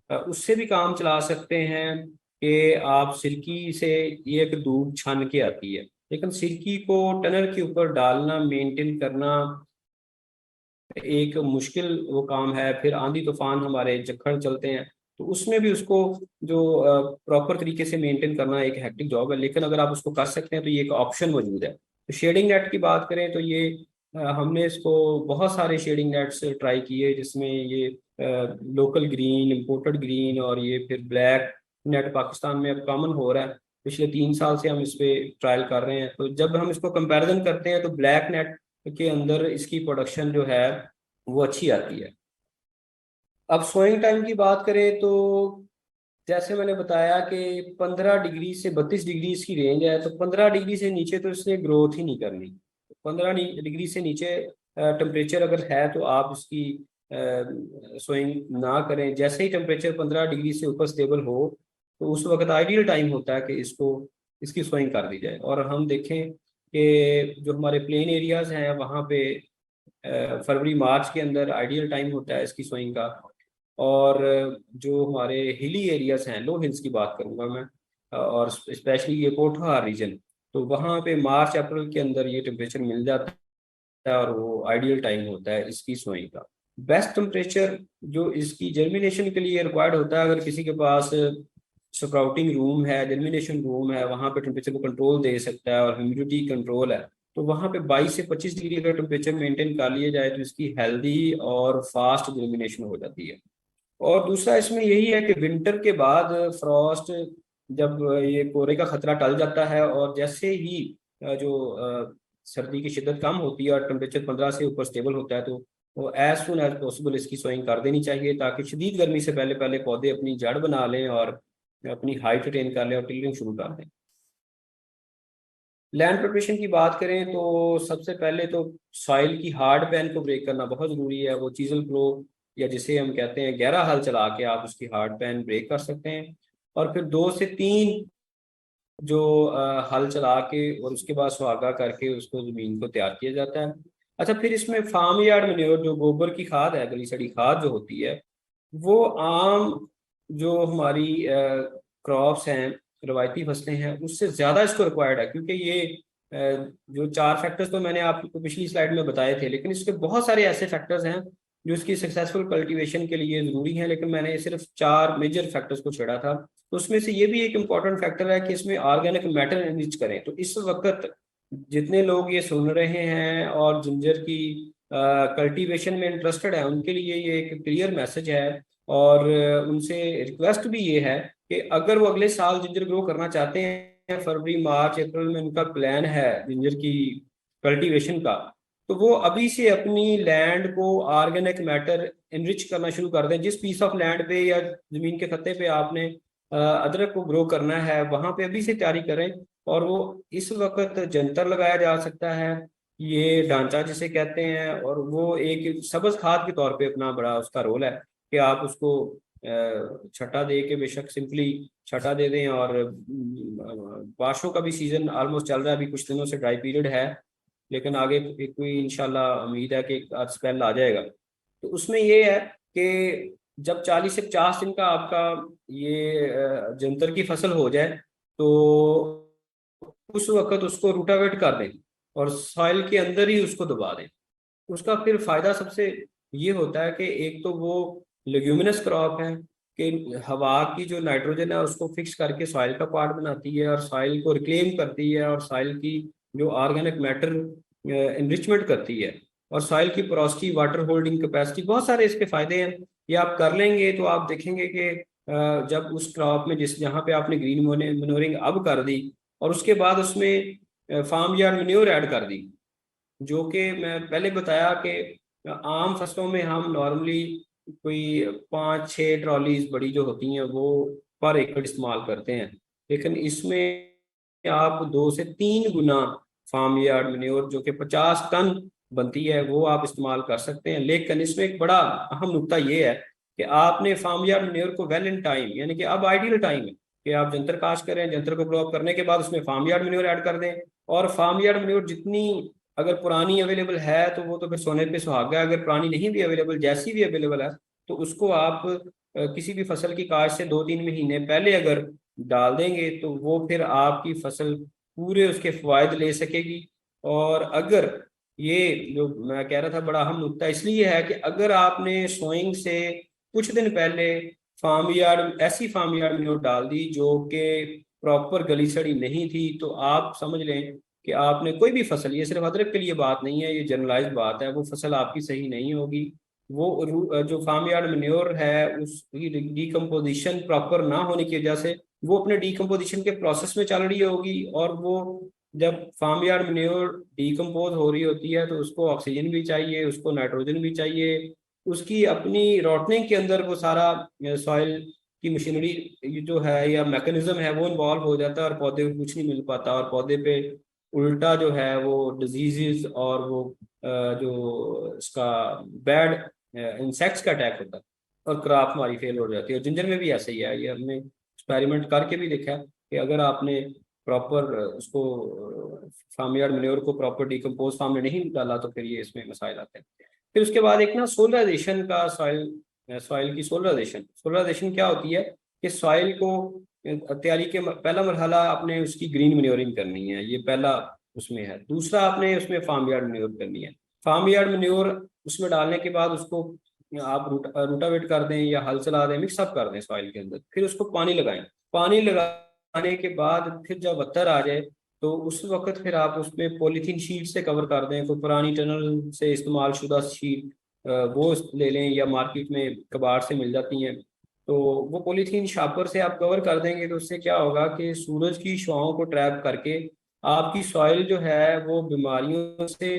उससे भी काम चला सकते हैं कि आप सिरकी से, ये एक धूप छान के आती है, लेकिन सिरकी को टनल के ऊपर डालना, मेंटेन करना एक मुश्किल वो काम है। फिर आंधी तूफान हमारे जखड़ चलते हैं, तो उसमें भी उसको जो प्रॉपर तरीके से मेंटेन करना एक हेक्टिक जॉब है, लेकिन अगर आप उसको कर सकते हैं तो ये एक ऑप्शन मौजूद है। तो शेडिंग नेट की बात करें तो ये हमने इसको बहुत सारे शेडिंग नेट्स ट्राई किए, जिसमें ये लोकल ग्रीन, इम्पोर्टेड ग्रीन, और ये फिर ब्लैक नेट पाकिस्तान में अब कॉमन हो रहा है। पिछले 3 साल से हम इस पे ट्रायल कर रहे हैं, तो जब हम इसको कंपैरिजन करते हैं तो ब्लैक नेट के अंदर इसकी प्रोडक्शन जो है वो अच्छी आती है। अब सोइंग टाइम की बात करें तो जैसे मैंने बताया कि 15 डिग्री से 32 डिग्री इसकी रेंज है, तो 15 डिग्री से नीचे तो इसने ग्रोथ ही नहीं करनी। 15 डिग्री से नीचे टेम्परेचर अगर है तो आप इसकी सोइंग ना करें। जैसे ही टेम्परेचर 15 डिग्री से ऊपर स्टेबल हो तो उस वक्त आइडियल टाइम होता है कि इसको, इसकी सोइंग कर दी जाए। और हम देखें कि जो हमारे प्लेन एरियाज हैं वहाँ पे फरवरी मार्च के अंदर आइडियल टाइम होता है इसकी सोइंग का। और जो हमारे हिली एरियाज हैं, लो हिल्स की बात करूंगा मैं, और स्पेशली ये पोठा रीजन, तो वहाँ पे मार्च अप्रैल के अंदर ये टेम्परेचर मिल जाता है और वो आइडियल टाइम होता है इसकी सोइंग का। बेस्ट टेम्परेचर जो इसकी जर्मिनेशन के लिए रिक्वायर्ड होता है, अगर किसी के पास स्प्राउटिंग रूम है, जर्मिनेशन रूम है, वहाँ पे टेम्परेचर को कंट्रोल दे सकता है और ह्यूमिडिटी कंट्रोल है, तो वहाँ पे 22 से 25 डिग्री का टेम्परेचर मेंटेन कर लिया जाए तो इसकी हेल्दी और फास्ट जर्मिनेशन हो जाती है। और दूसरा इसमें यही है कि विंटर के बाद फ्रॉस्ट, जब ये कोहरे का खतरा टल जाता है और जैसे ही सर्दी की शिद्दत कम होती है और टेम्परेचर 15 से ऊपर स्टेबल होता है, तो वो एज सुन एज पॉसिबल इसकी सोइंग कर देनी चाहिए, ताकि शदीद गर्मी से पहले पहले पौधे अपनी जड़ बना लें और अपनी हाइट अटेन कर लें और टिलरिंग शुरू कर दें। लैंड प्रिपरेशन की बात करें तो सबसे पहले तो सॉइल की हार्ड पैन को ब्रेक करना बहुत ज़रूरी है। वो चीजल प्रो, या जिसे हम कहते हैं गहरा हल चला के आप उसकी हार्ड पैन ब्रेक कर सकते हैं। और फिर 2 से 3 जो हल चला के और उसके बाद सुहागा करके उसको ज़मीन को तैयार किया जाता है। अच्छा, फिर इसमें फार्म यार्ड मैन्योर, जो गोबर की खाद है, गली सड़ी खाद जो होती है, वो आम जो हमारी क्रॉप्स हैं, रवायती फसलें हैं, उससे ज़्यादा इसको रिक्वायर्ड है, क्योंकि ये जो 4 फैक्टर्स तो मैंने आपको पिछली स्लाइड में बताए थे, लेकिन इसके बहुत सारे ऐसे फैक्टर्स हैं जो इसकी सक्सेसफुल कल्टीवेशन के लिए ज़रूरी हैं, लेकिन मैंने सिर्फ 4 मेजर फैक्टर्स को छेड़ा था। तो उसमें से ये भी एक इम्पॉर्टेंट फैक्टर है कि इसमें ऑर्गेनिक मैटर एनरिच करें। तो इस वक्त जितने लोग ये सुन रहे हैं और जिंजर की कल्टीवेशन में इंटरेस्टेड है, उनके लिए ये एक क्लियर मैसेज है। और उनसे रिक्वेस्ट भी ये है कि अगर वो अगले साल जिंजर ग्रो करना चाहते हैं, फरवरी मार्च अप्रैल में उनका प्लान है जिंजर की कल्टीवेशन का, तो वो अभी से अपनी लैंड को ऑर्गेनिक मैटर इनरिच करना शुरू कर दें। जिस पीस ऑफ लैंड पे या जमीन के खत्ते पे आपने अदरक को ग्रो करना है, वहां पे अभी से तैयारी करें। और वो इस वक्त जंतर लगाया जा सकता है, ये ढांचा जिसे कहते हैं, और वो एक सब्ज खाद के तौर पे अपना बड़ा उसका रोल है कि आप उसको छटा दे के, बेशक सिंपली छटा दे दें। और बारिशों का भी सीजन ऑलमोस्ट चल रहा है, अभी कुछ दिनों से ड्राई पीरियड है, लेकिन आगे कोई इंशाल्लाह उम्मीद है कि एक आध स्पेल आ जाएगा। तो उसमें ये है कि जब 40 से 50 दिन का आपका ये जंतर की फसल हो जाए, तो उस वक्त उसको रूटावेट कर दें और सॉइल के अंदर ही उसको दबा दें। उसका फिर फायदा सबसे ये होता है कि एक तो वो लेग्यूमिनस क्रॉप है कि हवा की जो नाइट्रोजन है उसको फिक्स करके सॉइल का पार्ट बनाती है और सॉइल को रिक्लेम करती है और सॉइल की जो ऑर्गेनिक मैटर इनरिचमेंट करती है। और सॉइल की पोरोसिटी, वाटर होल्डिंग कैपेसिटी, बहुत सारे इसके फायदे हैं। ये आप कर लेंगे तो आप देखेंगे कि जब उस क्रॉप में जिस जहाँ पे आपने ग्रीन मनोरिंग अब कर दी और उसके बाद उसमें फार्म यार्ड मैन्योर ऐड कर दी, जो कि मैं पहले बताया कि आम फसलों में हम नॉर्मली कोई 5-6 ट्रॉलीज बड़ी जो होती हैं वो पर एकड़ इस्तेमाल करते हैं, लेकिन इसमें आप 2 से 3 गुना फार्म यार्ड मैन्योर जो कि 50 टन बनती है वो आप इस्तेमाल कर सकते हैं। लेकिन इसमें एक बड़ा अहम नुकता ये है कि आपने फार्म यार्ड मैन्योर को वेल इन टाइम, यानी कि अब आइडियल टाइम है कि आप जंतर काश करें, जंतर को ब्लॉक करने के बाद उसमें फार्म यार्ड मैन्योर ऐड कर दें। और फार्म यार्ड मैन्योर जितनी अगर पुरानी अवेलेबल है तो वो तो फिर सोने पे सुहागा है, अगर पुरानी नहीं भी अवेलेबल, जैसी भी अवेलेबल है तो उसको आप किसी भी फसल की काश्त से 2-3 महीने पहले अगर डाल देंगे तो वो फिर आपकी फसल पूरे उसके फायदे ले सकेगी। और अगर ये जो मैं कह रहा था बड़ा अहम नुकता इसलिए है कि अगर आपने सोइंग से कुछ दिन पहले फार्म यार्ड, ऐसी फार्म यार्ड मैन्योर डाल दी जो कि प्रॉपर गली सड़ी नहीं थी, तो आप समझ लें कि आपने कोई भी फसल, ये सिर्फ अदरक के लिए बात नहीं है, ये जनरलाइज बात है, वो फसल आपकी सही नहीं होगी। वो जो फार्म यार्ड मैन्योर है उसकी डिकम्पोजिशन प्रॉपर ना होने की वजह से वो अपने डिकम्पोजिशन के प्रोसेस में चल रही होगी, और वो जब फार्म यार्ड मैन्योर डिकम्पोज हो रही होती है तो उसको ऑक्सीजन भी चाहिए, उसको नाइट्रोजन भी चाहिए, उसकी अपनी रोटनिंग के अंदर वो सारा सॉइल की मशीनरी ये जो है या मैकेनिज्म है वो इन्वॉल्व हो जाता है, और पौधे को कुछ नहीं मिल पाता, और पौधे पे उल्टा जो है वो डिजीजेस और वो जो इसका बैड इंसेक्ट्स का अटैक होता है और क्रॉप हमारी फेल हो जाती है। और जिंजर में भी ऐसा ही है, ये हमने एक्सपेरिमेंट करके भी देखा है कि अगर आपने प्रॉपर उसको फार्म यार्ड मैन्योर को प्रॉपर डिकम्पोज फार्म में नहीं डाला तो फिर ये इसमें मसाइल आते हैं। फिर उसके बाद एक ना सोलराइजेशन का, सॉइल सॉइल की सोलराइजेशन, सोलराइजेशन क्या होती है कि सॉइल को तैयारी के पहला मरहला आपने उसकी ग्रीन मैन्योरिंग करनी है, ये पहला उसमें है। दूसरा आपने उसमें फार्म यार्ड मैन्योर करनी है। फार्म यार्ड मैन्योर उसमें डालने के बाद उसको आप रूटावेट कर दें या हल चला दें, मिक्सअप कर दें सॉइल के अंदर, फिर उसको पानी लगाएं। पानी लगाने के बाद फिर जब अत्तर आ जाए तो उस वक्त फिर आप उसमें पॉलीथीन शीट से कवर कर दें, कोई पुरानी टनल से इस्तेमाल शुदा शीट वो ले लें या मार्केट में कबाड़ से मिल जाती हैं, तो वो पॉलीथीन शापर से आप कवर कर देंगे तो उससे क्या होगा कि सूरज की शुआओं को ट्रैप करके आपकी सॉइल जो है वो बीमारियों से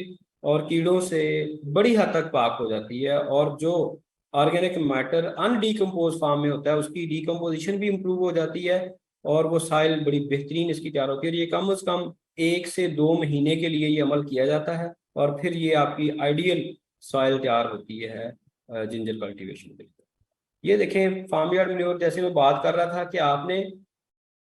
और कीड़ों से बड़ी हद तक पाक हो जाती है, और जो ऑर्गेनिक मैटर अनडीकम्पोज फॉर्म में होता है उसकी डीकम्पोजिशन भी इम्प्रूव हो जाती है, और वो सॉइल बड़ी बेहतरीन इसकी तैयार होती है। और ये कम से कम 1 से 2 महीने के लिए ये अमल किया जाता है, और फिर ये आपकी आइडियल सॉइल तैयार होती है जिंजर कल्टीवेशन के लिए। ये देखें फार्म यार्ड मैन्योर जैसे मैं बात कर रहा था कि आपने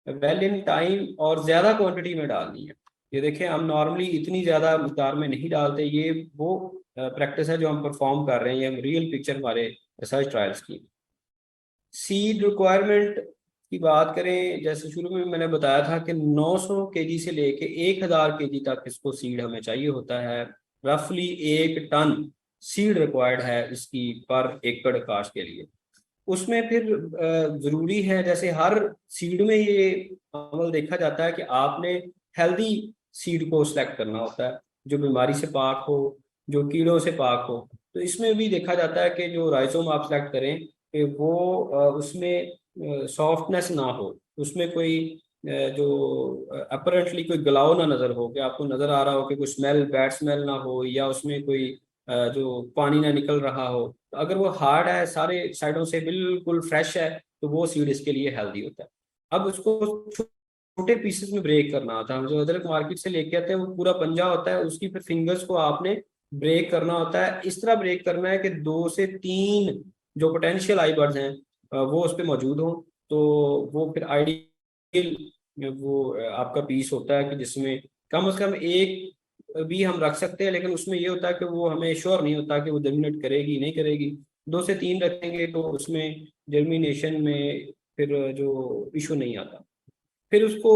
वेल इन टाइम और ज्यादा क्वांटिटी में डालनी है। ये देखें हम नॉर्मली इतनी ज्यादा मिकदार में नहीं डालते, ये वो प्रैक्टिस है जो हम परफॉर्म कर रहे हैं, ये रियल पिक्चर हमारे रिसर्च ट्रायल्स की। सीड रिक्वायरमेंट की बात करें, जैसे शुरू में मैंने बताया था कि 900 केजी से लेके 1000 केजी तक इसको सीड हमें चाहिए होता है। रफली 1 टन सीड रिक्वायर्ड है इसकी पर एकड़ काश के लिए। उसमें फिर जरूरी है, जैसे हर सीड में ये अमल देखा जाता है कि आपने हेल्दी सीड को सिलेक्ट करना होता है जो बीमारी से पाक हो, जो कीड़ों से पाक हो। तो इसमें भी देखा जाता है कि जो राइजोम आप सिलेक्ट करें कि वो उसमें सॉफ्टनेस ना हो, उसमें कोई जो अपरेंटली कोई गलाव ना नजर हो, कि आपको नजर आ रहा हो कि कोई स्मेल, बैड स्मेल ना हो, या उसमें कोई जो पानी ना निकल रहा हो। तो अगर वो हार्ड है, सारे साइडों से बिल्कुल फ्रेश है, तो वो सीड इसके लिए हेल्दी होता है। अब उसको छोटे पीसेस में ब्रेक करना होता है। हम जो अदरक मार्केट से लेके आते हैं वो पूरा पंजा होता है, उसकी फिर फिंगर्स को आपने ब्रेक करना होता है। इस तरह ब्रेक करना है कि 2 से 3 जो पोटेंशियल आई बर्ड्स हैं वो उस पर मौजूद हों, तो वो फिर आइडियल वो आपका पीस होता है कि जिसमें कम से कम एक भी हम रख सकते हैं, लेकिन उसमें ये होता है कि वो हमें श्योर नहीं होता कि वो जर्मिनेट करेगी नहीं करेगी। 2 से 3 रखेंगे तो उसमें जर्मिनेशन में फिर जो इशू नहीं आता। फिर उसको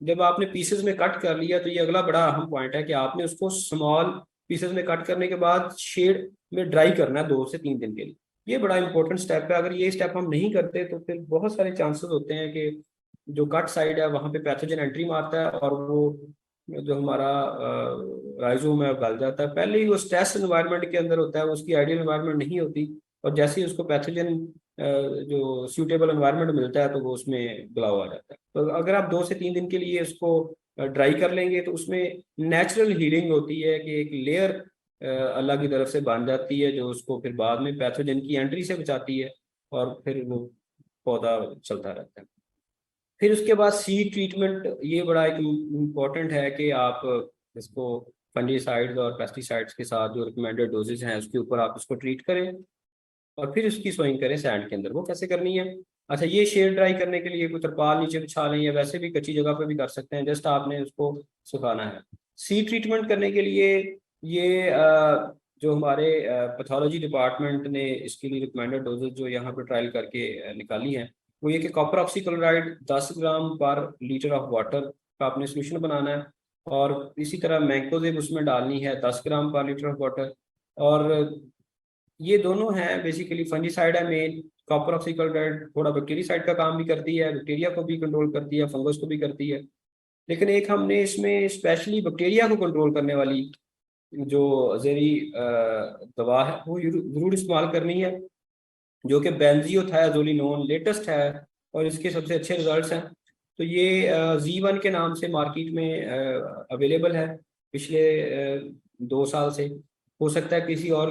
जब आपने पीसेस में कट कर लिया तो ये अगला बड़ा अहम पॉइंट है कि आपने उसको स्मॉल पीसेस में कट करने के बाद शेड में ड्राई करना है 2 से 3 दिन के लिए। ये बड़ा इंपॉर्टेंट स्टेप है, अगर ये स्टेप हम नहीं करते तो फिर बहुत सारे चांसेस होते हैं कि जो कट साइड है वहां पे पैथोजन एंट्री मारता है और वो जो हमारा राइजोम है गल जाता है। पहले ही वो स्ट्रेस एनवायरनमेंट के अंदर होता है, वो उसकी आइडियल एनवायरनमेंट नहीं होती, और जैसे ही उसको पैथोजन जो सूटेबल एनवायरनमेंट मिलता है तो वो उसमें ग्लाव आ जाता है। तो अगर आप 2 से 3 दिन के लिए उसको ड्राई कर लेंगे तो उसमें नेचुरल हीलिंग होती है कि एक लेयर अल्लाह की तरफ से बन जाती है जो उसको फिर बाद में पैथोजन की एंट्री से बचाती है, और फिर वो पौधा चलता रहता है। फिर उसके बाद सीड ट्रीटमेंट, ये बड़ा एक इम्पॉर्टेंट है कि आप इसको फंजीसाइड्स और पेस्टिसाइड्स के साथ जो रिकमेंडेड डोजेज हैं उसके ऊपर आप इसको ट्रीट करें, और फिर उसकी सोइंग करें सैंड के अंदर। वो कैसे करनी है? अच्छा, ये शेड ड्राई करने के लिए कोई तरपाल नीचे बिछा लें, या वैसे भी कच्ची जगह पे भी कर सकते हैं, जस्ट आपने उसको सुखाना है। सीड ट्रीटमेंट करने के लिए ये जो हमारे पैथोलॉजी डिपार्टमेंट ने इसके लिए रिकमेंडेड डोजेज जो यहाँ पे ट्रायल करके निकाली हैं, वो ये कि कॉपर ऑक्सीक्लोराइड 10 ग्राम पर लीटर ऑफ वाटर का आपने सोल्यूशन बनाना है, और इसी तरह मैंकोजेब उसमें डालनी है 10 ग्राम पर लीटर ऑफ वाटर। और ये दोनों हैं बेसिकली फंजीसाइड है मेन। कॉपर ऑक्सीक्लोराइड थोड़ा बैक्टीरियासाइड का काम भी करती है, बैक्टीरिया को भी कंट्रोल करती है, फंगस को भी करती है, लेकिन एक हमने इसमें स्पेशली बैक्टीरिया को कंट्रोल करने वाली जो जहरी दवा है वो जरूर इस्तेमाल करनी है, जो कि बेंजियोथायाजोलिनोन लेटेस्ट है, और इसके सबसे अच्छे रिजल्ट्स हैं। तो ये Z1 के नाम से मार्केट में अवेलेबल है पिछले 2 साल से। हो सकता है किसी और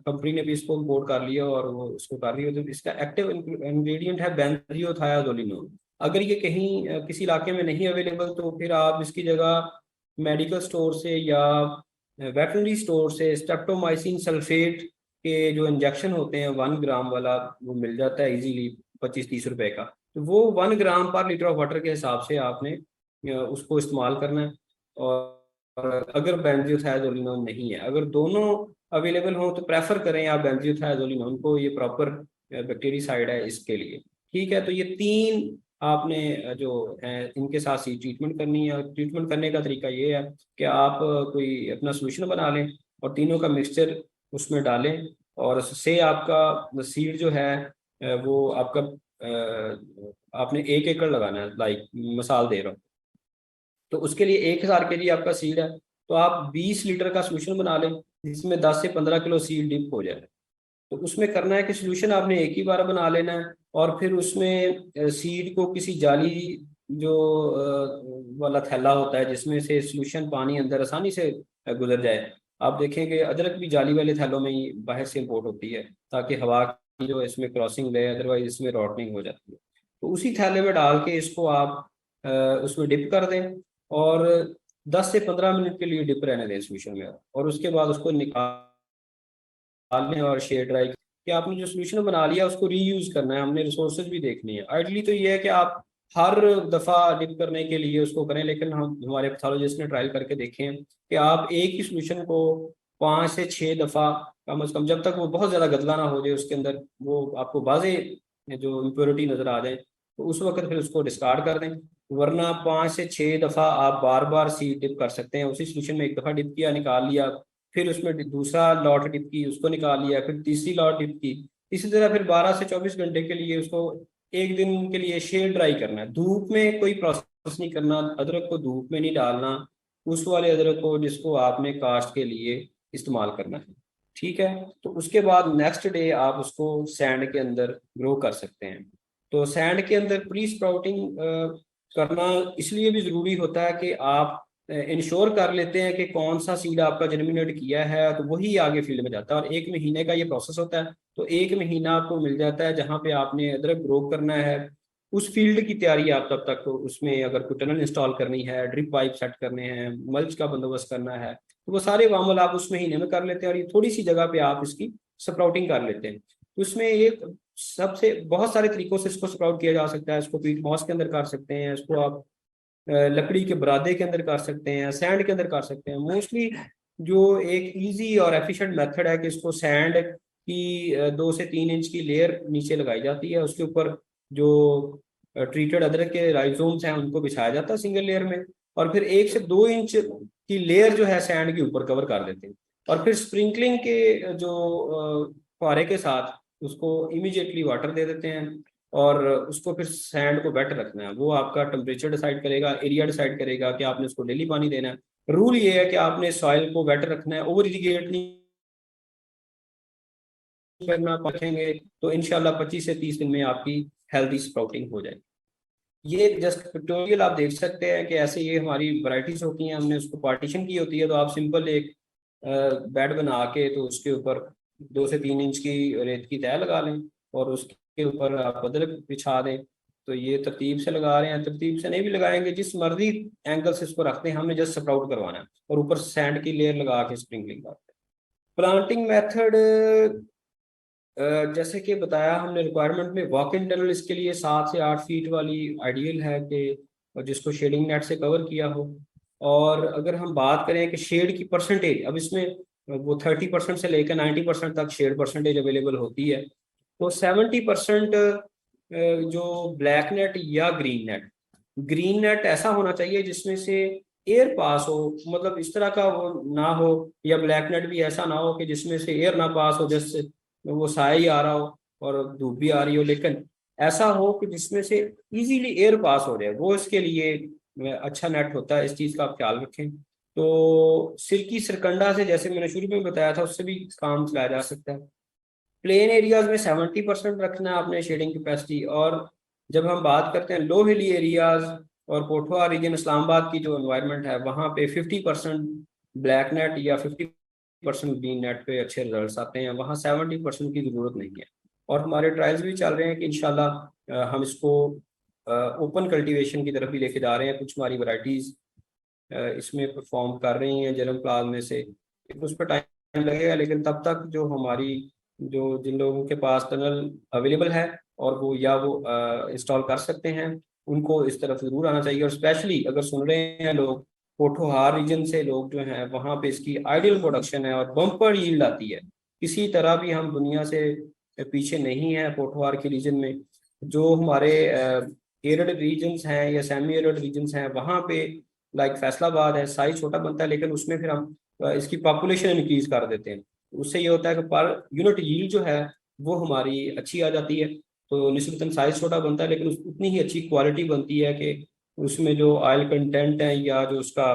कंपनी ने भी इसको इम्पोर्ट कर लिया और वो इसको कर रही हो, तो इसका एक्टिव इंग्रेडिएंट है बेंजियोथायाजोलिनोन। अगर ये कहीं किसी इलाके में नहीं अवेलेबल तो फिर आप इसकी जगह मेडिकल स्टोर से या वेटनरी स्टोर से स्ट्रेप्टोमाइसिन सल्फेट के जो इंजेक्शन होते हैं 1 ग्राम वाला, वो मिल जाता है इजीली 25-30 रुपए का। तो वो 1 ग्राम पर लीटर ऑफ वाटर के हिसाब से आपने उसको इस्तेमाल करना है। और अगर बेंजियोथायाजोलिनोन नहीं है, अगर दोनों अवेलेबल हो तो प्रेफर करें आप बेंजियोथायाजोलिनोन को, ये प्रॉपर बैक्टीरियासाइड है इसके लिए। ठीक है, तो ये 3 आपने जो है इनके साथ ही ट्रीटमेंट करनी है। ट्रीटमेंट करने का तरीका ये है कि आप कोई अपना सोल्यूशन बना लें और तीनों का मिक्सचर उसमें डालें, और उससे आपका सीड जो है वो आपका आपने 1 एकड़ लगाना है, लाइक मिसाल दे रहा हूँ। तो उसके लिए 1000 kg आपका सीड है, तो आप 20 लीटर का सोल्यूशन बना लें जिसमें 10 से 15 किलो सीड डिप हो जाए। तो उसमें करना है कि सोल्यूशन आपने एक ही बार बना लेना है, और फिर उसमें सीड को किसी जाली जो वाला थैला होता है जिसमें से सोल्यूशन पानी अंदर आसानी से गुजर जाए। आप देखेंगे अदरक भी जाली वाले थैलों में ही बाहर से इंपोर्ट होती है, ताकि हवा की जो इसमें क्रॉसिंग ले, अदरवाइज इसमें रॉटनिंग हो जाती है। तो उसी थैले में डाल के इसको आप उसमें डिप कर दें, और 10 से 15 मिनट के लिए डिप रहने दें सोल्यूशन में, और उसके बाद उसको निकाल लें और शेड ड्राई कि आपने जो सोल्यूशन बना लिया उसको रीयूज करना है, हमने रिसोर्सेज भी देखनी है। आइडली तो ये है कि आप हर दफ़ा डिप करने के लिए उसको करें, लेकिन हम हमारे पैथोलॉजिस्ट ने ट्रायल करके देखे हैं कि आप एक ही सोल्यूशन को 5 से 6 दफ़ा कम से कम, जब तक वो बहुत ज़्यादा गदला ना हो जाए, उसके अंदर वो आपको वाजे जो इम्प्योरिटी नज़र आ जाए, तो उस वक्त फिर उसको डिस्कार्ड कर दें। वरना 5 से 6 दफ़ा आप बार बार सी डिप कर सकते हैं। उसी सोल्यूशन में एक दफ़ा डिप किया, निकाल लिया, फिर उसमें दूसरा लॉट डिप की, उसको निकाल लिया, फिर तीसरी लॉट डिप की। इसी तरह फिर 12 से 24 घंटे के लिए उसको एक दिन के लिए शेड ड्राई करना है। धूप में कोई प्रोसेस नहीं करना, अदरक को धूप में नहीं डालना, उस वाले अदरक को जिसको आपने कास्ट के लिए इस्तेमाल करना है। ठीक है, तो उसके बाद नेक्स्ट डे आप उसको सैंड के अंदर ग्रो कर सकते हैं। तो सैंड के अंदर प्री स्प्राउटिंग करना इसलिए भी ज़रूरी होता है कि आप इंश्योर कर लेते हैं कि कौन सा सीड आपका जर्मिनेट किया है, तो वही आगे फील्ड में जाता है। और 1 महीने का ये प्रोसेस होता है, तो 1 महीना आपको मिल जाता है जहाँ पे आपने अदरक ग्रो करना है। उस फील्ड की तैयारी आप तब तक, उसमें अगर कोई टनल इंस्टॉल करनी है, ड्रिप पाइप सेट करने हैं, मल्च का बंदोबस्त करना है, तो वो सारे वामल आप उस महीने में कर लेते हैं, और ये थोड़ी सी जगह पे आप इसकी स्प्राउटिंग कर लेते हैं। उसमें एक सबसे बहुत सारे तरीकों से इसको स्प्राउट किया जा सकता है। इसको पीट मॉस के अंदर कर सकते हैं, इसको आप लकड़ी के बरादे के अंदर कर सकते हैं, सैंड के अंदर कर सकते हैं। मोस्टली जो एक इजी और एफिशिएंट मेथड है कि इसको सैंड की 2 से 3 इंच की लेयर नीचे लगाई जाती है, उसके ऊपर जो ट्रीटेड अदरक के राइजोम्स हैं उनको बिछाया जाता है सिंगल लेयर में, और फिर 1 से 2 इंच की लेयर जो है सैंड के ऊपर कवर कर देते हैं, और फिर स्प्रिंकलिंग के जो फुहारे के साथ उसको इमीडिएटली वाटर दे देते हैं। और उसको फिर सैंड को वेट रखना है। वो आपका टेम्परेचर डिसाइड करेगा, एरिया डिसाइड करेगा कि आपने उसको डेली पानी देना है। रूल ये है कि आपने सॉइल को वेट रखना है, ओवर इरिगेट नहीं करना। रखेंगे तो इंशाल्लाह 25 से 30 दिन में आपकी हेल्दी स्प्राउटिंग हो जाएगी। ये जस्ट पिक्टोरियल आप देख सकते हैं कि ऐसे ये हमारी वैरायटीज होती हैं, हमने उसको पार्टीशन की होती है। तो आप सिंपल एक बेड बना के तो उसके ऊपर 2 से 3 इंच की रेत की तह लगा लें और उसके ऊपर आप अदरक बिछा दें। तो ये तरतीब से लगा रहे हैं, तरतीब से नहीं भी लगाएंगे, जिस मर्जी एंगल से इसको रखते हैं, हमने जस्ट स्प्राउट करवाना है और ऊपर सैंड की लेयर लगा के स्प्रिंकलिंग करते हैं। प्लांटिंग मेथड जैसे कि बताया हमने, रिक्वायरमेंट में वॉक इन टनल इसके लिए 7 से 8 फीट वाली आइडियल है कि जिसको शेडिंग नेट से कवर किया हो। और अगर हम बात करें कि शेड की परसेंटेज, अब इसमें वो 30% से लेकर 90% तक शेड परसेंटेज अवेलेबल होती है। तो 70% जो ब्लैक नेट या ग्रीन नेट ऐसा होना चाहिए जिसमें से एयर पास हो, मतलब इस तरह का वो ना हो। या ब्लैक नेट भी ऐसा ना हो कि जिसमें से एयर ना पास हो, जैसे वो साया ही आ रहा हो और धूप भी आ रही हो, लेकिन ऐसा हो कि जिसमें से इजीली एयर पास हो जाए, वो इसके लिए अच्छा नेट होता है। इस चीज़ का आप ख्याल रखें। तो सिल्की सरकंडा से, जैसे मैंने शुरू में बताया था, उससे भी काम चलाया जा सकता है। प्लेन एरियाज में 70% रखना है आपने शेडिंग कैपेसिटी। और जब हम बात करते हैं लो हिली एरियाज और पोठवा रीजन, इस्लामाबाद की जो एनवायरनमेंट है, वहाँ पे 50% ब्लैक नेट या 50% ग्रीन नेट पे अच्छे रिजल्ट्स आते हैं। वहाँ 70% की ज़रूरत नहीं है। और हमारे ट्रायल्स भी चल रहे हैं कि इंशाल्लाह हम इसको ओपन कल्टीवेशन की तरफ भी लेके जा रहे हैं। कुछ हमारी वैरायटीज़ इसमें परफॉर्म कर रही हैं जर्म प्लाज में से। उस पर टाइम लगेगा, लेकिन तब तक जो हमारी, जो जिन लोगों के पास टनल अवेलेबल है और वो या वो इंस्टॉल कर सकते हैं, उनको इस तरफ जरूर आना चाहिए। और स्पेशली अगर सुन रहे हैं लोग पोठोहार रीजन से, लोग जो हैं वहाँ पे इसकी आइडियल प्रोडक्शन है और बम्पर यील्ड आती है। किसी तरह भी हम दुनिया से पीछे नहीं है पोठोहार के रीजन में। जो हमारे एरिड रीजन्स हैं या सेमी एरिड रीजन्स हैं, वहाँ पे लाइक फैसलाबाद है, साइज छोटा बनता है, लेकिन उसमें फिर हम इसकी पॉपुलेशन इंक्रीज कर देते हैं। उससे ये होता है कि पर यूनिट यील्ड जो है वो हमारी अच्छी आ जाती है। तो निस्बतन साइज छोटा बनता है, लेकिन उतनी ही अच्छी क्वालिटी बनती है कि उसमें जो ऑयल कंटेंट है या जो उसका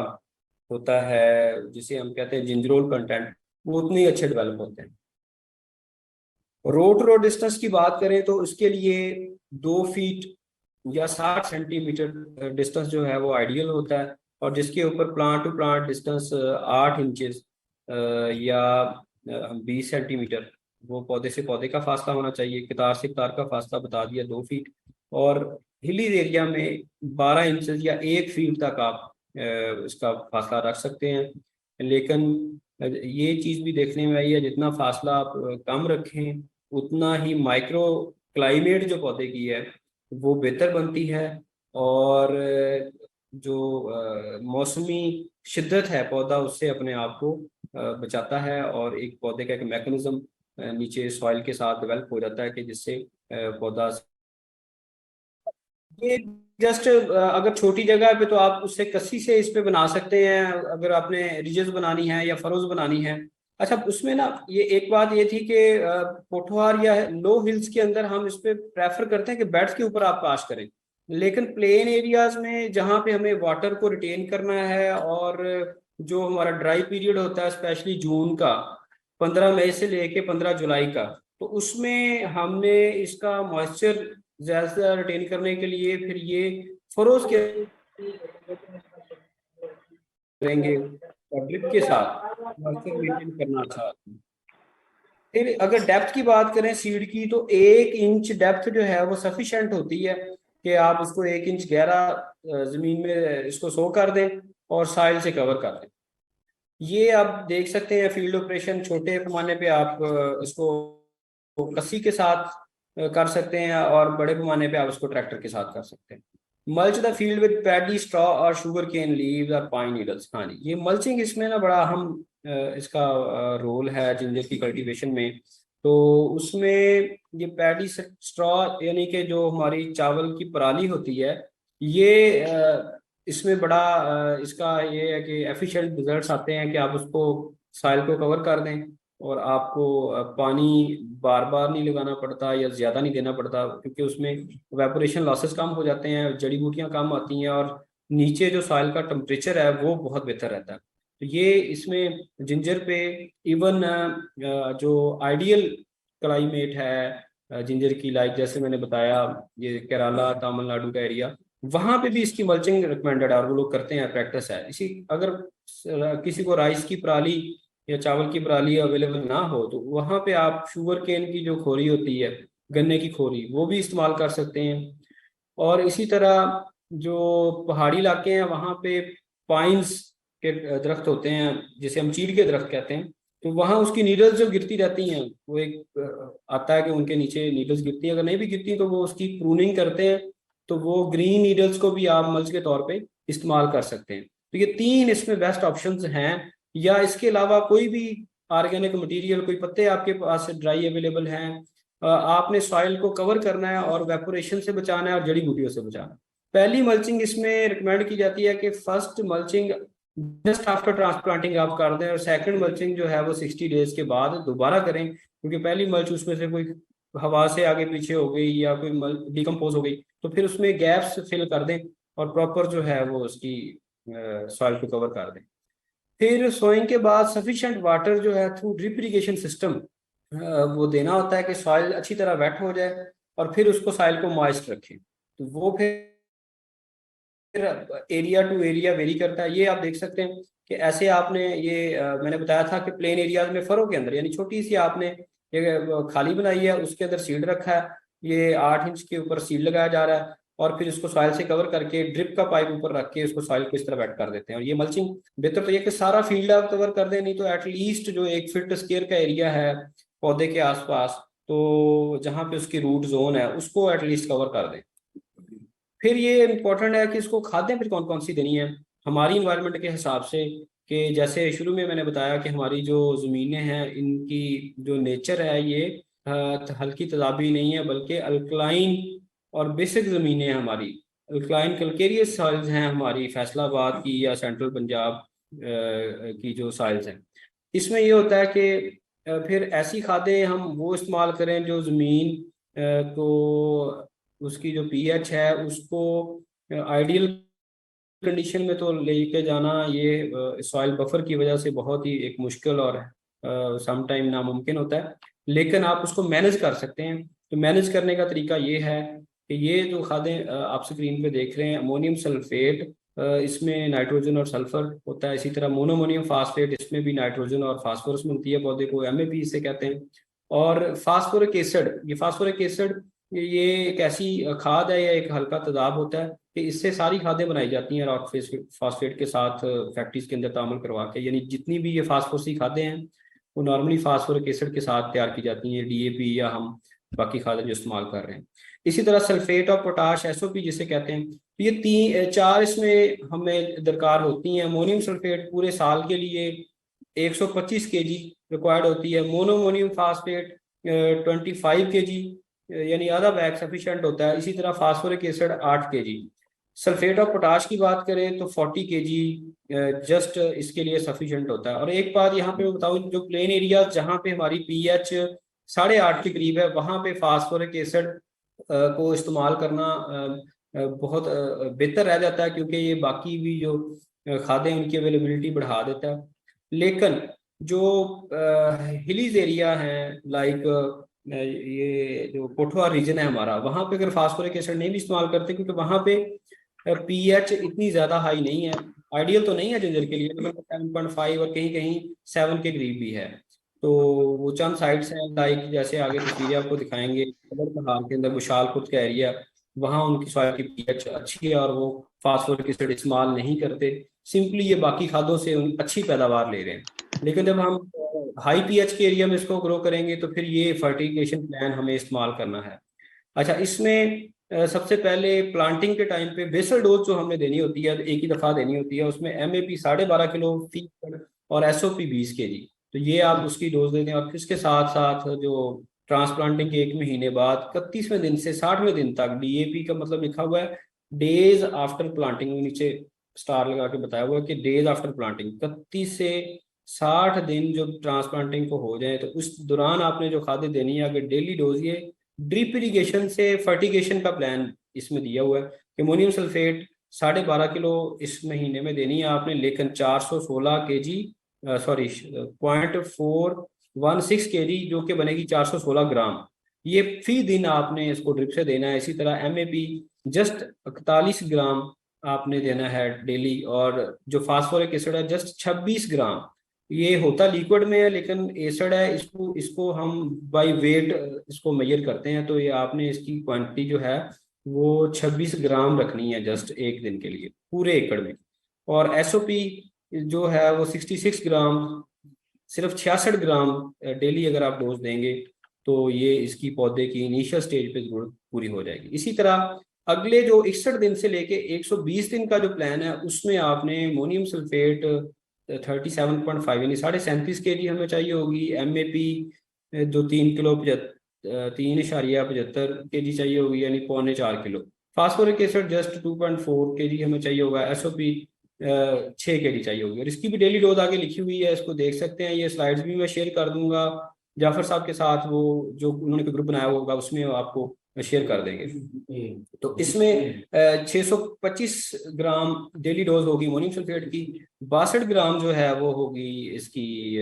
होता है जिसे हम कहते हैं जिंजरोल कंटेंट, वो उतने ही अच्छे डेवलप होते हैं। रोड टू रोड डिस्टेंस की बात करें तो उसके लिए 2 फीट या 60 सेंटीमीटर डिस्टेंस जो है वो आइडियल होता है। और जिसके ऊपर plant to plant distance 8 inches या 20 सेंटीमीटर, वो पौधे से पौधे का फासला होना चाहिए। कितार से कितार का फासला बता दिया 2 फीट। और हिली एरिया में 12 इंचेस या 1 फीट तक आप इसका फासला रख सकते हैं। लेकिन ये चीज़ भी देखने में आई है, जितना फासला आप कम रखें, उतना ही माइक्रो क्लाइमेट जो पौधे की है वो बेहतर बनती है। और जो मौसमी शिद्दत है, पौधा उससे अपने आप को बचाता है। और एक पौधे का एक मैकेनिज्म नीचे सॉइल के साथ डेवलप हो जाता है कि जिससे पौधा, ये जस्ट अगर छोटी जगह पे तो आप उससे कस्सी से इस पे बना सकते हैं, अगर आपने रिजेस बनानी है या फरोज बनानी है। अच्छा, उसमें ना ये एक बात ये थी कि पोठोहार या लो हिल्स के अंदर हम इस पे प्रेफर करते हैं कि बेड्स के ऊपर आप काश करें। लेकिन प्लेन एरियाज में जहाँ पे हमें वाटर को रिटेन करना है, और जो हमारा ड्राई पीरियड होता है स्पेशली जून का, 15 मई से लेके 15 जुलाई का, तो उसमें हमने इसका मॉइस्चर ज्यादा से ज्यादा रिटेन करने के लिए फिर ये फरोज के करेंगे और ड्रिप के साथ मॉइस्चर मेंटेन करना अच्छा। फिर अगर डेप्थ की बात करें सीड की, तो 1 इंच डेप्थ जो है वो सफिशिएंट होती है कि आप उसको 1 इंच गहरा जमीन में इसको सो कर दें और साइल से कवर कर दें। ये आप देख सकते हैं फील्ड ऑपरेशन, छोटे पैमाने पे आप इसको कसी के साथ कर सकते हैं, और बड़े पैमाने पे आप उसको ट्रैक्टर के साथ कर सकते हैं। Mulch the field with paddy straw और शुगर केन लीव्स और पाइन नीडल्स। हाँ जी, ये मल्चिंग इसमें ना बड़ा अहम इसका रोल है जिंजर की कल्टीवेशन में। तो उसमें ये पैडी स्ट्रॉ यानी कि जो हमारी चावल की पराली होती है, ये इसमें बड़ा इसका ये है कि एफिशिएंट रिजल्ट्स आते हैं कि आप उसको साइल को कवर कर दें। और आपको पानी बार बार नहीं लगाना पड़ता या ज़्यादा नहीं देना पड़ता, क्योंकि उसमें वेपोरेशन लॉसेस कम हो जाते हैं, जड़ी बूटियां कम आती हैं, और नीचे जो सॉइल का टेम्परेचर है वो बहुत बेहतर रहता है। तो ये इसमें जिंजर पे इवन जो आइडियल क्लाइमेट है जिंजर की, लाइक जैसे मैंने बताया ये केरला तमिलनाडु का एरिया, वहां पे भी इसकी मल्चिंग रिकमेंडेड है और वो लोग करते हैं, प्रैक्टिस है इसी। अगर किसी को राइस की पराली या चावल की पराली अवेलेबल ना हो तो वहां पे आप शुगर केन की जो खोरी होती है, गन्ने की खोरी, वो भी इस्तेमाल कर सकते हैं। और इसी तरह जो पहाड़ी इलाके हैं वहाँ पे पाइन्स के दरख्त होते हैं, जिसे हम चीड़ के दरख्त कहते हैं, तो वहाँ उसकी नीडल्स जो गिरती रहती हैं, वो एक आता है कि उनके नीचे नीडल्स गिरती हैं, अगर नहीं भी गिरती तो वो उसकी प्रूनिंग करते हैं, तो वो ग्रीन नीडल्स को भी आप मल्च के तौर पे इस्तेमाल कर सकते हैं। तो ये तीन इसमें बेस्ट ऑप्शंस हैं। या इसके अलावा कोई भी ऑर्गेनिक मटेरियल, कोई पत्ते आपके पास ड्राई अवेलेबल हैं, आपने सॉइल को कवर करना है और वेपोरेशन से बचाना है और जड़ी बूटियों से बचाना है। पहली मल्चिंग इसमें रिकमेंड की जाती है कि first mulching just after transplanting आप कर दें, और सेकंड मल्चिंग जो है वो 60 डेज के बाद दोबारा करें, क्योंकि पहली मल्च उसमें से कोई हवा से आगे पीछे हो गई या कोई डिकम्पोज हो गई, तो फिर उसमें गैप्स फिल कर दें और प्रॉपर जो है वो उसकी सॉइल को कवर कर दें। फिर सोइंग के बाद सफिशिएंट वाटर जो है थ्रू ड्रिप इरिगेशन सिस्टम वो देना होता है कि सॉइल अच्छी तरह वेट हो जाए, और फिर उसको सॉइल को मॉइस्ट रखें। तो वो फिर एरिया टू एरिया वेरी करता है। ये आप देख सकते हैं कि ऐसे आपने ये मैंने बताया था कि प्लेन एरियाज में फरों के अंदर यानी छोटी सी आपने ये खाली बनाई है, उसके अंदर सीड रखा है, ये 8 इंच के ऊपर सीड लगाया जा रहा है, और फिर इसको सॉइल से कवर करके ड्रिप का पाइप ऊपर रख के उसको सॉइल को इस तरह वेट कर देते हैं। और ये मल्चिंग बेहतर तो ये कि सारा फील्ड आप कवर कर दें, नहीं तो एटलीस्ट जो 1 फीट स्क्वायर का एरिया है पौधे के आसपास, तो जहाँ पे उसकी रूट जोन है उसको एटलीस्ट कवर कर दें। फिर ये इम्पोर्टेंट है कि इसको खादें फिर कौन कौन सी देनी है हमारी इन्वायरमेंट के हिसाब से, कि जैसे शुरू में मैंने बताया कि हमारी जो ज़मीनें हैं इनकी जो नेचर है ये हल्की तेजाबी नहीं है, बल्कि अल्कलाइन और बेसिक ज़मीनें हैं हमारी। अल्कलाइन कैलकेरियस सॉइल्स हैं हमारी, फैसलाबाद की या सेंट्रल पंजाब की जो सॉइल्स हैं। इसमें ये होता है कि फिर ऐसी खादें हम वो इस्तेमाल करें जो ज़मीन को उसकी जो पीएच है उसको आइडियल कंडीशन में तो लेके जाना ये सॉइल बफर की वजह से बहुत ही एक मुश्किल और सम टाइम नामुमकिन होता है, लेकिन आप उसको मैनेज कर सकते हैं। तो मैनेज करने का तरीका ये है कि ये जो खादें आप स्क्रीन पे देख रहे हैं, अमोनियम सल्फेट, इसमें नाइट्रोजन और सल्फर होता है, इसी तरह मोनोमोनियम फास्फेट, इसमें भी नाइट्रोजन और फास्फोरस मिलती है पौधे को, एमएपी इसे कहते हैं। और फास्फोरिक एसिड, ये फास्फोरिक एसिड ये एक ऐसी खाद है या एक हल्का तेजाब होता है कि इससे सारी खादें बनाई जाती हैं रॉक फास्फेट के साथ फैक्ट्रीज के अंदर तामल करवा के, यानी जितनी भी ये फास्फोरसी खादें हैं वो नॉर्मली फास्फोरिक एसिड के साथ तैयार की जाती हैं, डीएपी या हम बाकी खादें जो इस्तेमाल कर रहे हैं। इसी तरह सल्फेट ऑफ पोटाश, एसओपी जिसे कहते हैं, तो ये तीन चार इसमें हमें दरकार होती हैं। अमोनियम सल्फेट पूरे साल के लिए 125 केजी रिक्वायर्ड होती है, मोनोमोनियम फास्फेट 25 केजी, यानी आधा बैग सफिशिएंट होता है। इसी तरह phosphoric acid 8 KG. Sulphate of potash की बात करें तो 40 केजी जस्ट इसके लिए सफिशिएंट होता है। और एक बात यहाँ पे मैं बताऊँ, जो प्लेन एरिया जहाँ पे हमारी पीएच 8.5 के करीब है वहाँ पे फास्फोरिक एसिड को इस्तेमाल करना बहुत बेहतर रह जाता है, क्योंकि ये बाकी भी जो खादें उनकी अवेलेबिलिटी बढ़ा देता है। लेकिन जो हिलीज एरिया है, लाइक ये जो पोठवा रीजन है हमारा, वहां पे अगर फास्फोरिक एसिड नहीं भी इस्तेमाल करते, क्योंकि वहां पे पीएच इतनी ज्यादा हाई नहीं है, आइडियल तो नहीं है जिंजर के लिए, मतलब 7.5 और कहीं कहीं 7 के करीब भी है। तो वो चंद साइट्स हैं, लाइक जैसे आगे तस्वीरें आपको दिखाएंगे, सदर पहाड़ के अंदर विशालपुर का एरिया, वहाँ उनकी सॉइल की पीएच अच्छी है और वो फास्फोरिक एसिड इस्तेमाल नहीं करते, सिंपली ये बाकी खादों से अच्छी पैदावार ले रहे हैं। लेकिन जब हम हाई पीएच के एरिया में इसको ग्रो करेंगे तो फिर ये फर्टिगेशन प्लान हमें इस्तेमाल करना है। अच्छा, इसमें सबसे पहले प्लांटिंग के टाइम पे बेसल डोज जो हमने देनी होती है, एक ही दफा देनी होती है, उसमें एमएपी 12.5 किलो फी और एसओपी 20 केजी, तो ये आप उसकी डोज दे दें। और फिर इसके साथ साथ जो ट्रांसप्लांटिंग के 1 महीने बाद 31वें दिन से 60वें दिन तक, डीएपी का मतलब लिखा हुआ है डेज आफ्टर प्लांटिंग, नीचे स्टार लगा के बताया हुआ है कि डेज आफ्टर प्लांटिंग 31 से 60 दिन जब ट्रांसप्लांटिंग को हो जाए तो उस दौरान आपने जो खादें देनी है, अगर डेली डोज, ये ड्रिप इरिगेशन से फर्टिगेशन का प्लान इसमें दिया हुआ है कि अमोनियम सल्फेट 12.5 किलो इस महीने में देनी है आपने, लेकिन 416 kg, सॉरी 0.416 kg जो कि बनेगी 416 ग्राम, ये फी दिन आपने इसको ड्रिप से देना है। इसी तरह MAP जस्ट 41 ग्राम आपने देना है डेली, और जो फास्फोरिक एसिड है जस्ट 26 ग्राम। ये होता लिक्विड में है लेकिन एसिड है, इसको इसको हम बाय वेट इसको मेजर करते हैं, तो ये आपने इसकी क्वांटिटी जो है वो 26 ग्राम रखनी है जस्ट एक दिन के लिए पूरे एकड़ में। और SOP जो है वो 66 ग्राम, सिर्फ 66 ग्राम डेली अगर आप डोज देंगे तो ये इसकी पौधे की इनिशियल स्टेज पे जरूरत पूरी हो जाएगी। इसी तरह अगले जो 61 दिन से लेके 120 दिन का जो प्लान है उसमें आपने अमोनियम सल्फेट 37.5 यानी 37.5 kg हमें चाहिए होगी। MAP जो 3.75 kg चाहिए होगी, यानी 3.25 kilo. Phosphoric acid just 2.4 kg हमें चाहिए होगा। SOP 6 kg चाहिए होगी। और इसकी भी डेली डोज आगे लिखी हुई है, इसको देख सकते हैं। ये स्लाइड्स भी मैं शेयर कर दूंगा जाफर साहब के साथ, वो जो उन्होंने ग्रुप बनाया होगा उसमें आपको शेयर कर देंगे। तो इसमें 625 ग्राम डेली डोज होगी अमोनियम सल्फेट की, 62 ग्राम जो है वो होगी इसकी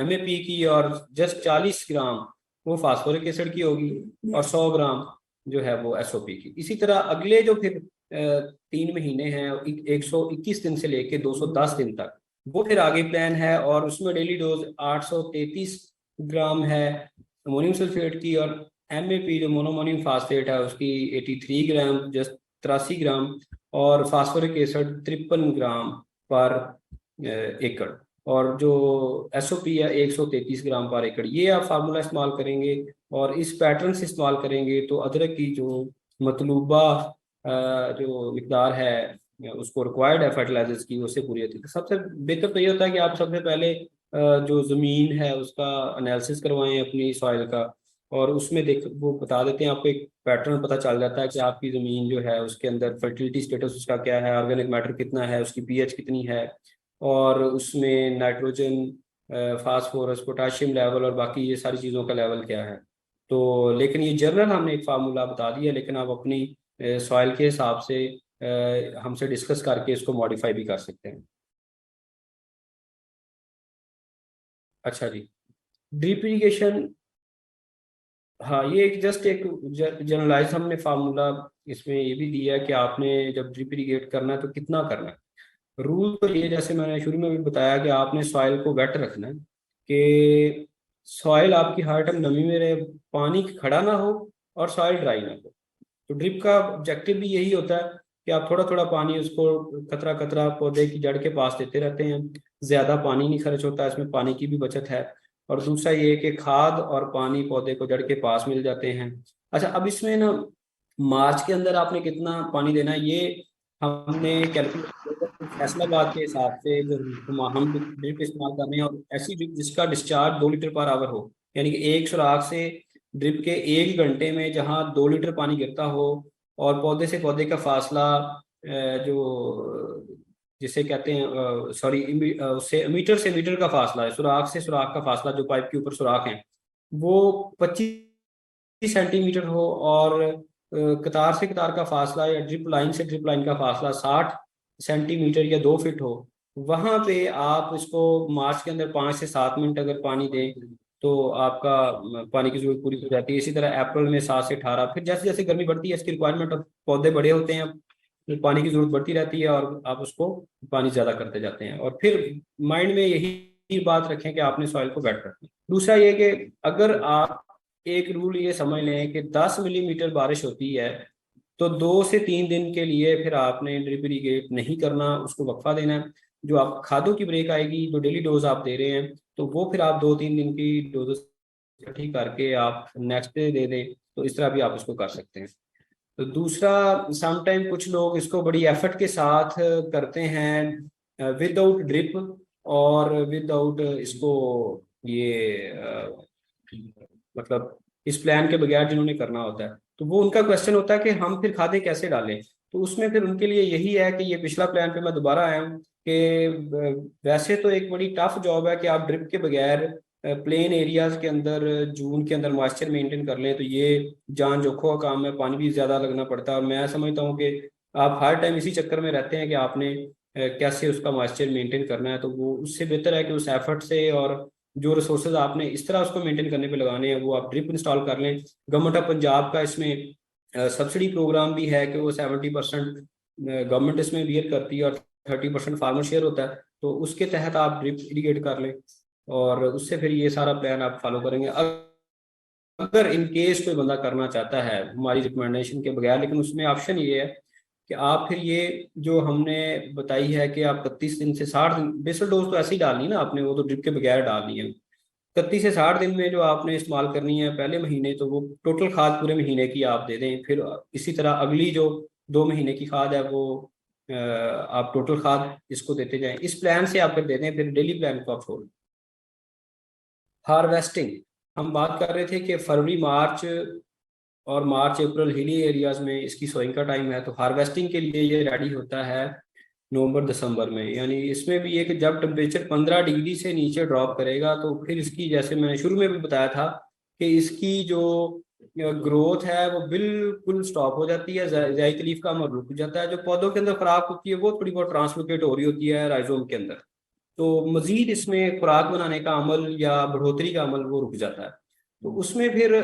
MAP की, और जस्ट 40 ग्राम वो फास्फोरिक एसिड की होगी, और 100 ग्राम जो है वो SOP की। इसी तरह अगले जो फिर 3 महीने हैं, 121 दिन से लेके 210 दिन तक, वो फिर आगे प्लान है, और उसमें डेली डोज 833 ग्राम है अमोनियम सल्फेट की, और MAP जो मोनोमोनियम फास्फेट है उसकी 83 ग्राम, जस्ट 83 ग्राम, और फास्फोरिक एसिड 53 ग्राम पर एकड़, और जो SOP है 133 ग्राम पर एकड़। ये आप फार्मूला इस्तेमाल करेंगे और इस पैटर्न से इस्तेमाल करेंगे तो अदरक की जो मतलूबा जो मिकदार है उसको रिक्वायर्ड है फर्टिलाइजर्स की, उससे पूरी होती है। तो सबसे बेहतर तो ये होता है कि आप सबसे पहले जो ज़मीन है उसका एनालिसिस करवाएं अपनी सॉइल का, और उसमें देख वो बता देते हैं आपको, एक पैटर्न पता चल जाता है कि आपकी ज़मीन जो है उसके अंदर फर्टिलिटी स्टेटस उसका क्या है, ऑर्गेनिक मैटर कितना है, उसकी pH कितनी है, और उसमें नाइट्रोजन, फास्फोरस, पोटाशियम लेवल और बाकी ये सारी चीज़ों का लेवल क्या है। तो लेकिन ये जनरल हमने एक फार्मूला बता दिया, लेकिन आप अपनी सॉइल के हिसाब से हमसे डिस्कस करके इसको मॉडिफाई भी कर सकते हैं। अच्छा जी, ड्रिप इरिगेशन, हाँ ये एक जस्ट एक जनरलाइज हमने फार्मूला इसमें ये भी दिया है कि आपने जब ड्रिप इरिगेट करना है तो कितना करना है। रूल तो ये, जैसे मैंने शुरू में भी बताया कि आपने सॉइल को वेट रखना है, कि सॉइल आपकी हर टाइम नमी में रहे, पानी खड़ा ना हो और सॉइल ड्राई ना हो। तो ड्रिप का ऑब्जेक्टिव भी यही होता है कि आप थोड़ा थोड़ा पानी उसको कतरा कतरा पौधे की जड़ के पास देते रहते हैं, ज्यादा पानी नहीं खर्च होता, इसमें पानी की भी बचत है। और दूसरा ये कि खाद और पानी पौधे को जड़ के पास मिल जाते हैं। अच्छा, अब इसमें ना मार्च के अंदर आपने कितना पानी देना है ये हमने कैलकुलेट, फैसलाबाद के हिसाब से जो हम ड्रिप इस्तेमाल कर रहे हैं, और ऐसी ड्रिप जिसका डिस्चार्ज 2 लीटर पर आवर हो, यानी कि एक सुराख से ड्रिप के 1 घंटे में जहाँ 2 लीटर पानी गिरता हो, और पौधे से पौधे का फासला जो जिसे कहते हैं सॉरी उससे मीटर से मीटर का फासला है, सुराख से सुराख का फासला जो पाइप के ऊपर सुराख है वो 25 सेंटीमीटर हो, और कतार से कतार का फासला या ड्रिप लाइन से ड्रिप लाइन का फासला 60 सेंटीमीटर या 2 फीट हो, वहां पे आप इसको मार्च के अंदर 5 से 7 मिनट अगर पानी दें तो आपका पानी की जरूरत पूरी हो जाती है। इसी तरह अप्रैल में 7 से 18, फिर जैसे जैसे गर्मी बढ़ती है इसकी रिक्वायरमेंट, पौधे बड़े होते हैं, फिर पानी की जरूरत बढ़ती रहती है और आप उसको पानी ज्यादा करते जाते हैं। और फिर माइंड में यही बात रखें कि आपने सॉइल को वेट रखना है। दूसरा ये कि अगर आप एक रूल ये समझ लें कि 10 मिलीमीटर बारिश होती है तो 2 से 3 दिन के लिए फिर आपने ड्रिप इरीगेट नहीं करना, उसको वक्फा देना है। जो आप खादों की ब्रेक आएगी, जो डेली डोज आप दे रहे हैं, तो वो फिर आप 2-3 दिन की डोज इकट्ठी करके आप नेक्स्ट डे दे दें, तो इस तरह भी आप इसको कर सकते हैं। तो दूसरा, समटाइम कुछ लोग इसको बड़ी एफर्ट के साथ करते हैं विदाउट ड्रिप और विदाउट इसको ये मतलब इस प्लान के बगैर जिन्होंने करना होता है, तो वो उनका क्वेश्चन होता है कि हम फिर खादें कैसे डालें। तो उसमें फिर उनके लिए यही है कि ये पिछला प्लान पे मैं दोबारा आया हूँ कि वैसे तो एक बड़ी टफ जॉब है कि आप ड्रिप के बगैर प्लेन एरियाज के अंदर जून के अंदर मॉइस्चर मेंटेन कर लें, तो ये जान जोखों का काम है, पानी भी ज़्यादा लगना पड़ता है। और मैं समझता हूँ कि आप हर टाइम इसी चक्कर में रहते हैं कि आपने कैसे उसका मॉइस्चर मेंटेन करना है। तो वो उससे बेहतर है कि उस एफर्ट से और जो रिसोर्सेज आपने इस तरह उसको मेंटेन करने पे लगाने हैं वो आप ड्रिप इंस्टॉल कर लें। गवर्नमेंट ऑफ पंजाब का इसमें सब्सिडी प्रोग्राम भी है कि वो 70% गवर्नमेंट इसमें बियर करती है और 30% फार्मर शेयर होता है। तो उसके तहत आप ड्रिप इरीगेट कर लें और उससे फिर ये सारा प्लान आप फॉलो करेंगे। अगर इन केस कोई बंदा करना चाहता है हमारी रिकमेंडेशन के बगैर, लेकिन उसमें ऑप्शन ये है कि आप फिर ये जो हमने बताई है कि आप 31 दिन से 60 दिन, बेसल डोज तो ऐसे ही डालनी है ना आपने, वो तो ड्रिप के बगैर डालनी है। 31 से 60 दिन में जो आपने इस्तेमाल करनी है पहले महीने, तो वो टोटल खाद पूरे महीने की आप दे दें। फिर इसी तरह अगली जो 2 महीने की खाद है वो आप टोटल खाद इसको देते जाएं। इस प्लान से आप फिर दे दें, फिर डेली प्लान को आप छोड़ दें। हार्वेस्टिंग हम बात कर रहे थे कि फरवरी मार्च और मार्च अप्रैल हिली एरियाज में इसकी सोइंग का टाइम है। तो हार्वेस्टिंग के लिए ये रेडी होता है नवंबर दिसंबर में। यानी इसमें भी एक जब टेम्परेचर 15 डिग्री से नीचे ड्रॉप करेगा तो फिर इसकी, जैसे मैंने शुरू में भी बताया था, कि इसकी जो ग्रोथ है वो बिल्कुल स्टॉप हो जाती है। जाई तलीफ का अमल रुक जाता है। जो पौधों के अंदर खुराक होती है वो थोड़ी बहुत ट्रांसलोकेट हो रही होती है राइजोम के अंदर। तो मजीद इसमें खुराक बनाने का अमल या बढ़ोतरी का अमल वो रुक जाता है। तो उसमें फिर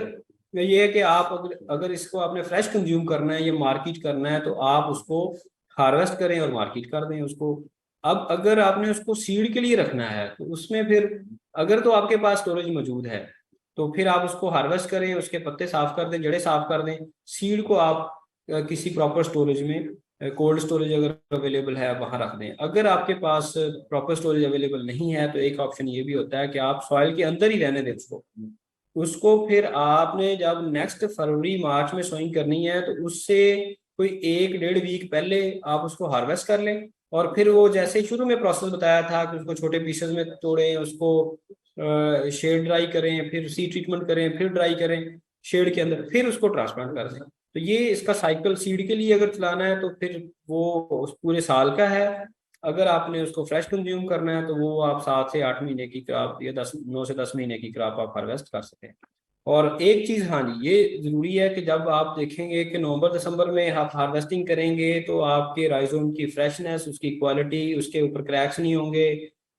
ये है कि आप अगर इसको आपने फ्रेश कंज्यूम करना है या मार्केट करना है तो आप उसको हार्वेस्ट करें और मार्केट कर दें उसको। अब अगर आपने उसको सीड के लिए रखना है तो उसमें फिर अगर तो आपके पास स्टोरेज मौजूद है तो फिर आप उसको हार्वेस्ट करें, उसके पत्ते साफ कर दें, जड़ें साफ कर दें। सीड को आप किसी प्रॉपर स्टोरेज में, कोल्ड स्टोरेज अगर अवेलेबल है वहां रख दें। अगर आपके पास प्रॉपर स्टोरेज अवेलेबल नहीं है तो एक ऑप्शन ये भी होता है कि आप सॉइल के अंदर ही रहने दें उसको। उसको फिर आपने जब नेक्स्ट फरवरी मार्च में सोइंग करनी है तो उससे कोई 1-1.5 वीक पहले आप उसको हार्वेस्ट कर लें। और फिर वो जैसे शुरू में प्रोसेस बताया था कि उसको छोटे पीसेस में तोड़ें, उसको शेड ड्राई करें, फिर सी ट्रीटमेंट करें, फिर ड्राई करें शेड के अंदर, फिर उसको ट्रांसप्लांट कर दें। तो ये इसका साइकिल सीड के लिए अगर चलाना है तो फिर वो उस पूरे साल का है। अगर आपने उसको फ्रेश कंज्यूम करना है तो वो आप 7 से 8 महीने की क्रॉप या 9 से 10 महीने की क्रॉप आप हार्वेस्ट कर सकते हैं। और एक चीज, हाँ जी, ये जरूरी है कि जब आप देखेंगे कि नवंबर दिसंबर में आप हार्वेस्टिंग करेंगे तो आपके राइजोम की फ्रेशनेस, उसकी क्वालिटी, उसके ऊपर क्रैक्स नहीं होंगे,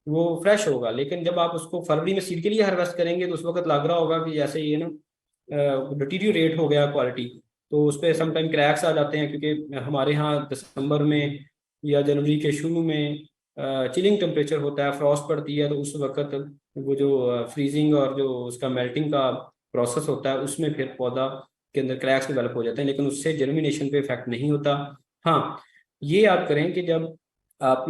वो फ्रेश होगा। लेकिन जब आप उसको फरवरी में सीड के लिए हार्वेस्ट करेंगे तो उस वक्त लग रहा होगा कि जैसे ये ना डिटीरियोरेट हो गया क्वालिटी। तो उस पर समटाइम क्रैक्स आ जाते हैं क्योंकि हमारे यहाँ दिसंबर में या जनवरी के शुरू में चिलिंग टेम्परेचर होता है, फ्रॉस्ट पड़ती है। तो उस वक्त वो जो फ्रीजिंग और जो उसका मेल्टिंग का प्रोसेस होता है उसमें फिर पौधा के अंदर क्रैक्स डेवलप हो जाते हैं, लेकिन उससे जर्मिनेशन पे इफेक्ट नहीं होता। हाँ, ये आप करें कि जब आप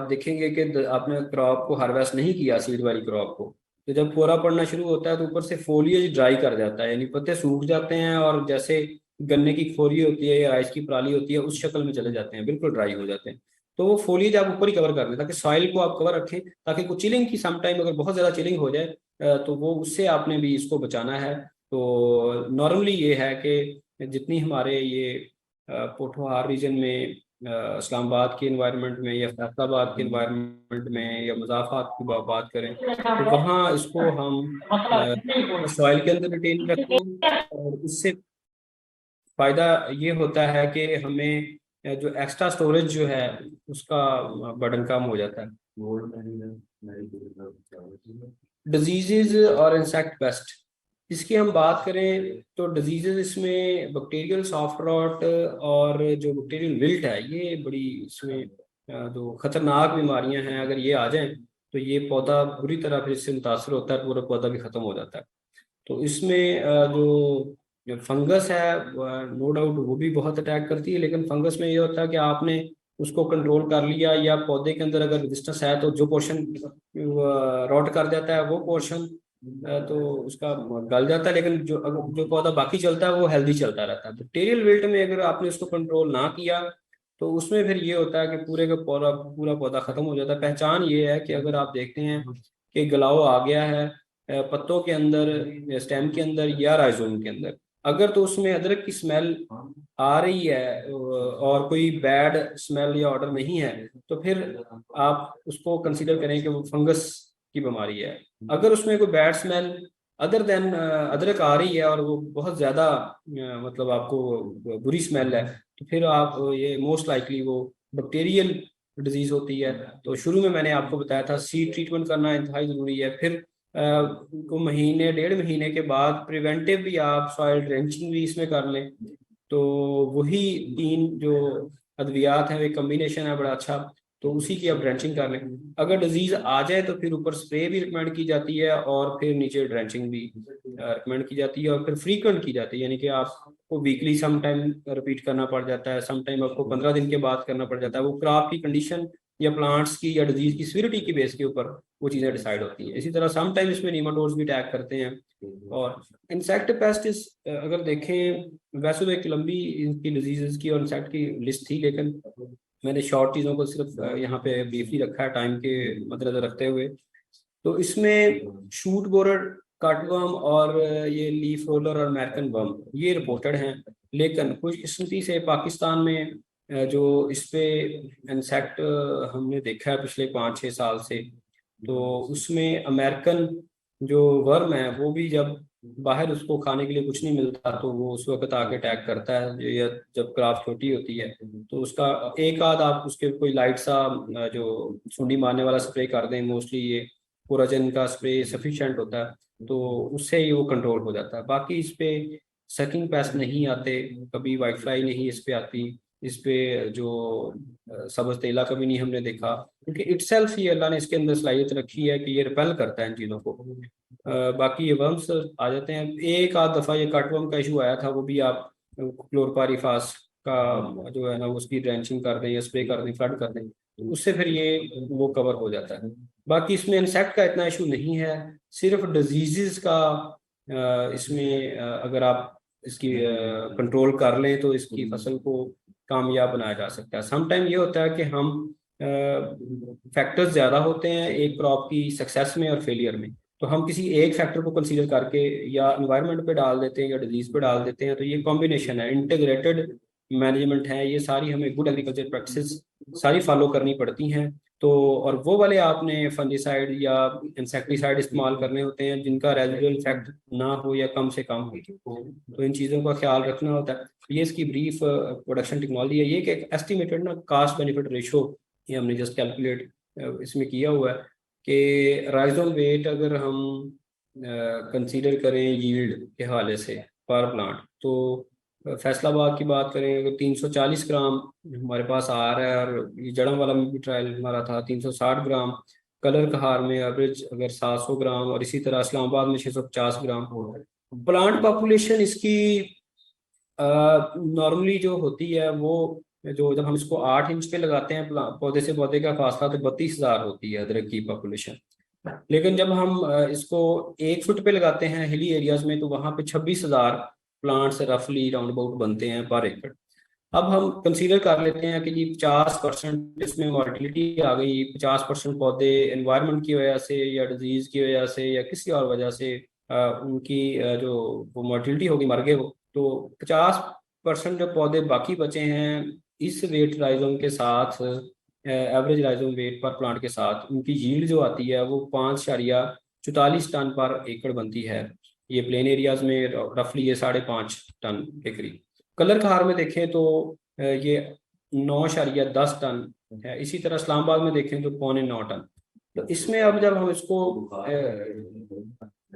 देखेंगे कि आपने क्रॉप को हार्वेस्ट नहीं किया, सीड वाली क्रॉप को, तो जब कोहरा पड़ना शुरू होता है तो ऊपर से फोलिएज ड्राई कर जाता है, यानी पत्ते सूख जाते हैं और जैसे गन्ने की खोरी होती है या राइस की पराली होती है उस शक्ल में चले जाते हैं, बिल्कुल ड्राई हो जाते हैं। तो वो फोलिएज आप ऊपर ही कवर कर दें ताकि सॉइल को आप कवर रखें, ताकि कुछ चिलिंग की समटाइम अगर बहुत ज़्यादा चिलिंग हो जाए तो वो उससे आपने भी इसको बचाना है। तो नॉर्मली ये है कि जितनी हमारे ये पोठोहार रीजन में, इस्लामाबाद के इन्वायरमेंट में या फैसलाबाद के इन्वायरमेंट में या मुज़ाफ़ात की बात करें तो वहाँ इसको हम सॉइल के अंदर रिटेन रखें। और इससे फ़ायदा ये होता है कि हमें जो एक्स्ट्रा स्टोरेज जो है उसका बर्डन कम हो जाता है। डिजीजेज और इंसेक्ट पेस्ट, इसकी हम बात करें तो डिजीजेज इसमें बैक्टीरियल सॉफ्ट रॉट और जो बैक्टीरियल विल्ट है, ये बड़ी इसमें जो खतरनाक बीमारियां हैं, अगर ये आ जाएं तो ये पौधा बुरी तरह फिर इससे मुतासर होता है, पूरा पौधा भी खत्म हो जाता है। तो इसमें जो फंगस है नो डाउट वो भी बहुत अटैक करती है, लेकिन फंगस में ये होता है कि आपने उसको कंट्रोल कर लिया या पौधे के अंदर अगर रेजिस्टेंस है तो जो पोर्शन रॉट कर जाता है वो पोर्शन तो उसका गल जाता है, लेकिन जो पौधा बाकी चलता है वो हेल्दी चलता रहता है। बैक्टीरियल विल्ट में अगर आपने उसको कंट्रोल ना किया तो उसमें फिर ये होता है कि पूरे का पूरा पौधा खत्म हो जाता है। पहचान ये है कि अगर आप देखते हैं कि गलाव आ गया है पत्तों के अंदर, स्टेम के अंदर या राइजोम के अंदर, अगर तो उसमें अदरक की स्मेल आ रही है और कोई बैड स्मेल या ऑर्डर नहीं है, तो फिर आप उसको कंसीडर करें कि वो फंगस की बीमारी है। अगर उसमें कोई बैड स्मेल अदर देन अदरक आ रही है और वो बहुत ज़्यादा मतलब आपको बुरी स्मेल है, तो फिर आप ये मोस्ट लाइकली वो बैक्टीरियल डिजीज होती है। तो शुरू में मैंने आपको बताया था सीड ट्रीटमेंट करना इंतहाई ज़रूरी है। फिर को महीने 1.5 महीने के बाद प्रिवेंटिव भी आप सॉइल ड्रेंचिंग भी इसमें कर लें। तो वही 3 जो अद्वियात हैं, एक कम्बिनेशन है बड़ा अच्छा, तो उसी की आप ड्रेंचिंग कर लें। अगर डिजीज आ जाए तो फिर ऊपर स्प्रे भी रिकमेंड की जाती है और फिर नीचे ड्रेंचिंग भी रिकमेंड की जाती है, और फिर फ्रीक्वेंट की जाती है, यानी कि आपको वीकली सम टाइम रिपीट करना पड़ जाता है, सम टाइम आपको 15 दिन के बाद करना पड़ जाता है। वो क्रॉप की कंडीशन या प्लांट्स की या डिजीज की सीवियरिटी की बेस के ऊपर वो चीज़ें डिसाइड होती हैं। इसी तरह सम टाइम इसमें नीमाटोड्स भी अटैक करते हैं। और इंसेक्ट पेस्टिस अगर देखें, वैसे तो एक लंबी इनकी डिजीजेस की और इंसेक्ट की लिस्ट थी, लेकिन मैंने शॉर्ट चीज़ों को सिर्फ यहाँ पे ब्रीफली रखा है टाइम के मद्देनजर रखते हुए। तो इसमें शूट बोरर, कटवर्म और ये लीफ रोलर और अमेरिकन वर्म ये रिपोर्टेड हैं। लेकिन कुछ किस्मती से पाकिस्तान में जो इस पे इंसेक्ट हमने देखा है पिछले 5-6 साल से, तो उसमें अमेरिकन जो वर्म है वो भी जब बाहर उसको खाने के लिए कुछ नहीं मिलता तो वो उस वक्त आके अटैक करता है, या जब क्रॉप छोटी होती है तो उसका एक आध आप उसके कोई लाइट सा जो सुंडी मारने वाला स्प्रे कर दें, मोस्टली ये कोराजन का स्प्रे सफिशिएंट होता है, तो उससे ही वो कंट्रोल हो जाता है। बाकी इस पे सकिंग पेस्ट नहीं आते, कभी वाइट फ्लाई नहीं इस पे आती, इस पे जो सब्ज तेला कभी नहीं हमने देखा, क्योंकि इटसेल्फ ही अल्लाह ने इसके अंदर सलाहियत रखी है कि ये रिपेल करता है इन चीज़ों को। बाकी ये वर्म्स आ जाते हैं। एक आध दफ़ा ये कटवर्म का इशू आया था, वो भी आप क्लोरपारीफास का जो है ना उसकी ड्रेंचिंग कर दें या स्प्रे कर दें, फ्लड कर दें, तो उससे फिर ये वो कवर हो जाता है। बाकी इसमें इंसेक्ट का इतना इशू नहीं है, सिर्फ डिजीज़ का इसमें अगर आप इसकी कंट्रोल कर लें तो इसकी फसल को कामयाब बनाया जा सकता है। समटाइम ये होता है कि हम फैक्टर्स ज़्यादा होते हैं एक क्रॉप की सक्सेस में और फेलियर में, तो हम किसी एक फैक्टर को कंसीडर करके या एनवायरनमेंट पे डाल देते हैं या डिजीज पे डाल देते हैं। तो ये कॉम्बिनेशन है, इंटीग्रेटेड मैनेजमेंट है, ये सारी हमें गुड एग्रीकल्चर प्रैक्टिसेस सारी फॉलो करनी पड़ती हैं। तो और वो वाले आपने फंजीसाइड या इंसेक्टिसाइड इस्तेमाल करने होते हैं जिनका रेजिडुअल इफेक्ट ना हो या कम से कम हो, तो इन चीज़ों का ख्याल रखना होता है। ये इसकी ब्रीफ प्रोडक्शन टेक्नोलॉजी है। ये एक एस्टिमेटेड ना कास्ट बेनिफिट रेशो ये हमने जस्ट कैलकुलेट इसमें किया हुआ है कि राइजोम वेट अगर हम कंसीडर करें यील्ड के हवाले से पर प्लांट, तो फैसलाबाद की बात करें अगर 340 ग्राम हमारे पास आ रहा है, और ये जड़म वाला में भी ट्रायल हमारा था 360 ग्राम, कलर कहार में एवरेज अगर 700 ग्राम, और इसी तरह इस्लामाबाद में 650 ग्राम। प्लांट पॉपुलेशन इसकी नॉर्मली जो होती है वो जो जब हम इसको 8 इंच पे लगाते हैं पौधे से पौधे का फासला, तो 32,000 होती है अदरक की पॉपुलेशन। लेकिन जब हम इसको 1 फुट पे लगाते हैं हिली एरियाज में, तो वहाँ पे 26,000 प्लांट्स रफली राउंड अबाउट बनते हैं पर एकड़। अब हम कंसीडर कर लेते हैं कि जी 50% इसमें मॉर्टिलिटी आ गई, 50% पौधे एनवायरनमेंट की वजह से या डिजीज की वजह से या किसी और वजह से उनकी जो वो मॉर्टिलिटी होगी, मर गए वो, तो 50% जो पौधे बाकी बचे हैं इस वेट राइजोम के साथ, एवरेज राइजोम वेट पर प्लांट के साथ, उनकी यील्ड जो आती है वो 5.44 टन पर एकड़ बनती है। ये प्लेन एरियाज में रफली ये 5.5 टन के करीब। कलर कहार में देखें तो ये 9.10 टन है। इसी तरह इस्लामाबाद में देखें तो 8.25 टन। तो इसमें अब जब हम इसको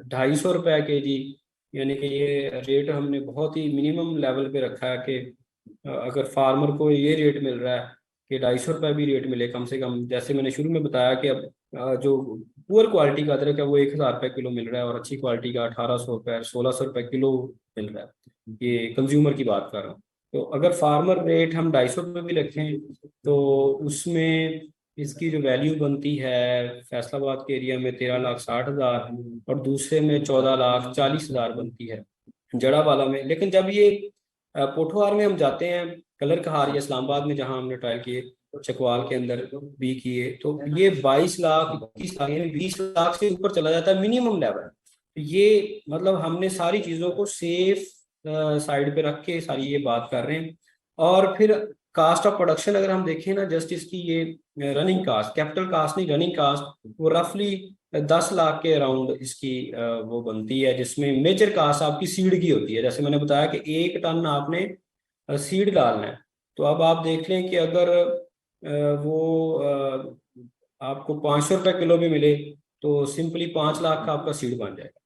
250 रुपये के जी, यानी कि ये रेट हमने बहुत ही मिनिमम लेवल पे रखा है कि अगर फार्मर को ये रेट मिल रहा है कि 250 रुपये भी रेट मिले कम से कम। जैसे मैंने शुरू में बताया कि अब जो पुअर क्वालिटी का अदरक है वो 1,000 रुपये किलो मिल रहा है, और अच्छी क्वालिटी का 1,800 रुपये 1,600 रुपये किलो मिल रहा है। ये कंज्यूमर की बात कर रहा हूँ। तो अगर फार्मर रेट हम 250 रुपये भी रखें तो उसमें इसकी जो वैल्यू बनती है फैसलाबाद के एरिया में 13,60,000 और दूसरे में 14,40,000 बनती है जड़ा वाला में। लेकिन जब ये पोठोहार में हम जाते हैं, कलर कहार या इस्लामाबाद में जहां हमने ट्राई किए, चकवाल के अंदर भी किए, तो ये 22 लाख 21 लाख यानी 20 लाख से ऊपर चला जाता है मिनिमम लेवल। ये मतलब हमने सारी चीज़ों को सेफ साइड पे रख के सारी ये बात कर रहे हैं। और फिर कास्ट ऑफ प्रोडक्शन अगर हम देखें ना, जस्ट इसकी ये रनिंग कास्ट, कैपिटल कास्ट नहीं, रनिंग कास्ट, वो रफली 10 लाख के अराउंड इसकी वो बनती है, जिसमें मेजर कास्ट आपकी सीड की होती है। जैसे मैंने बताया कि 1 टन आपने सीड डालना है, तो अब आप देख लें कि अगर वो आपको 500 रुपये किलो भी मिले तो सिंपली 5 लाख का आपका सीड बन जाएगा।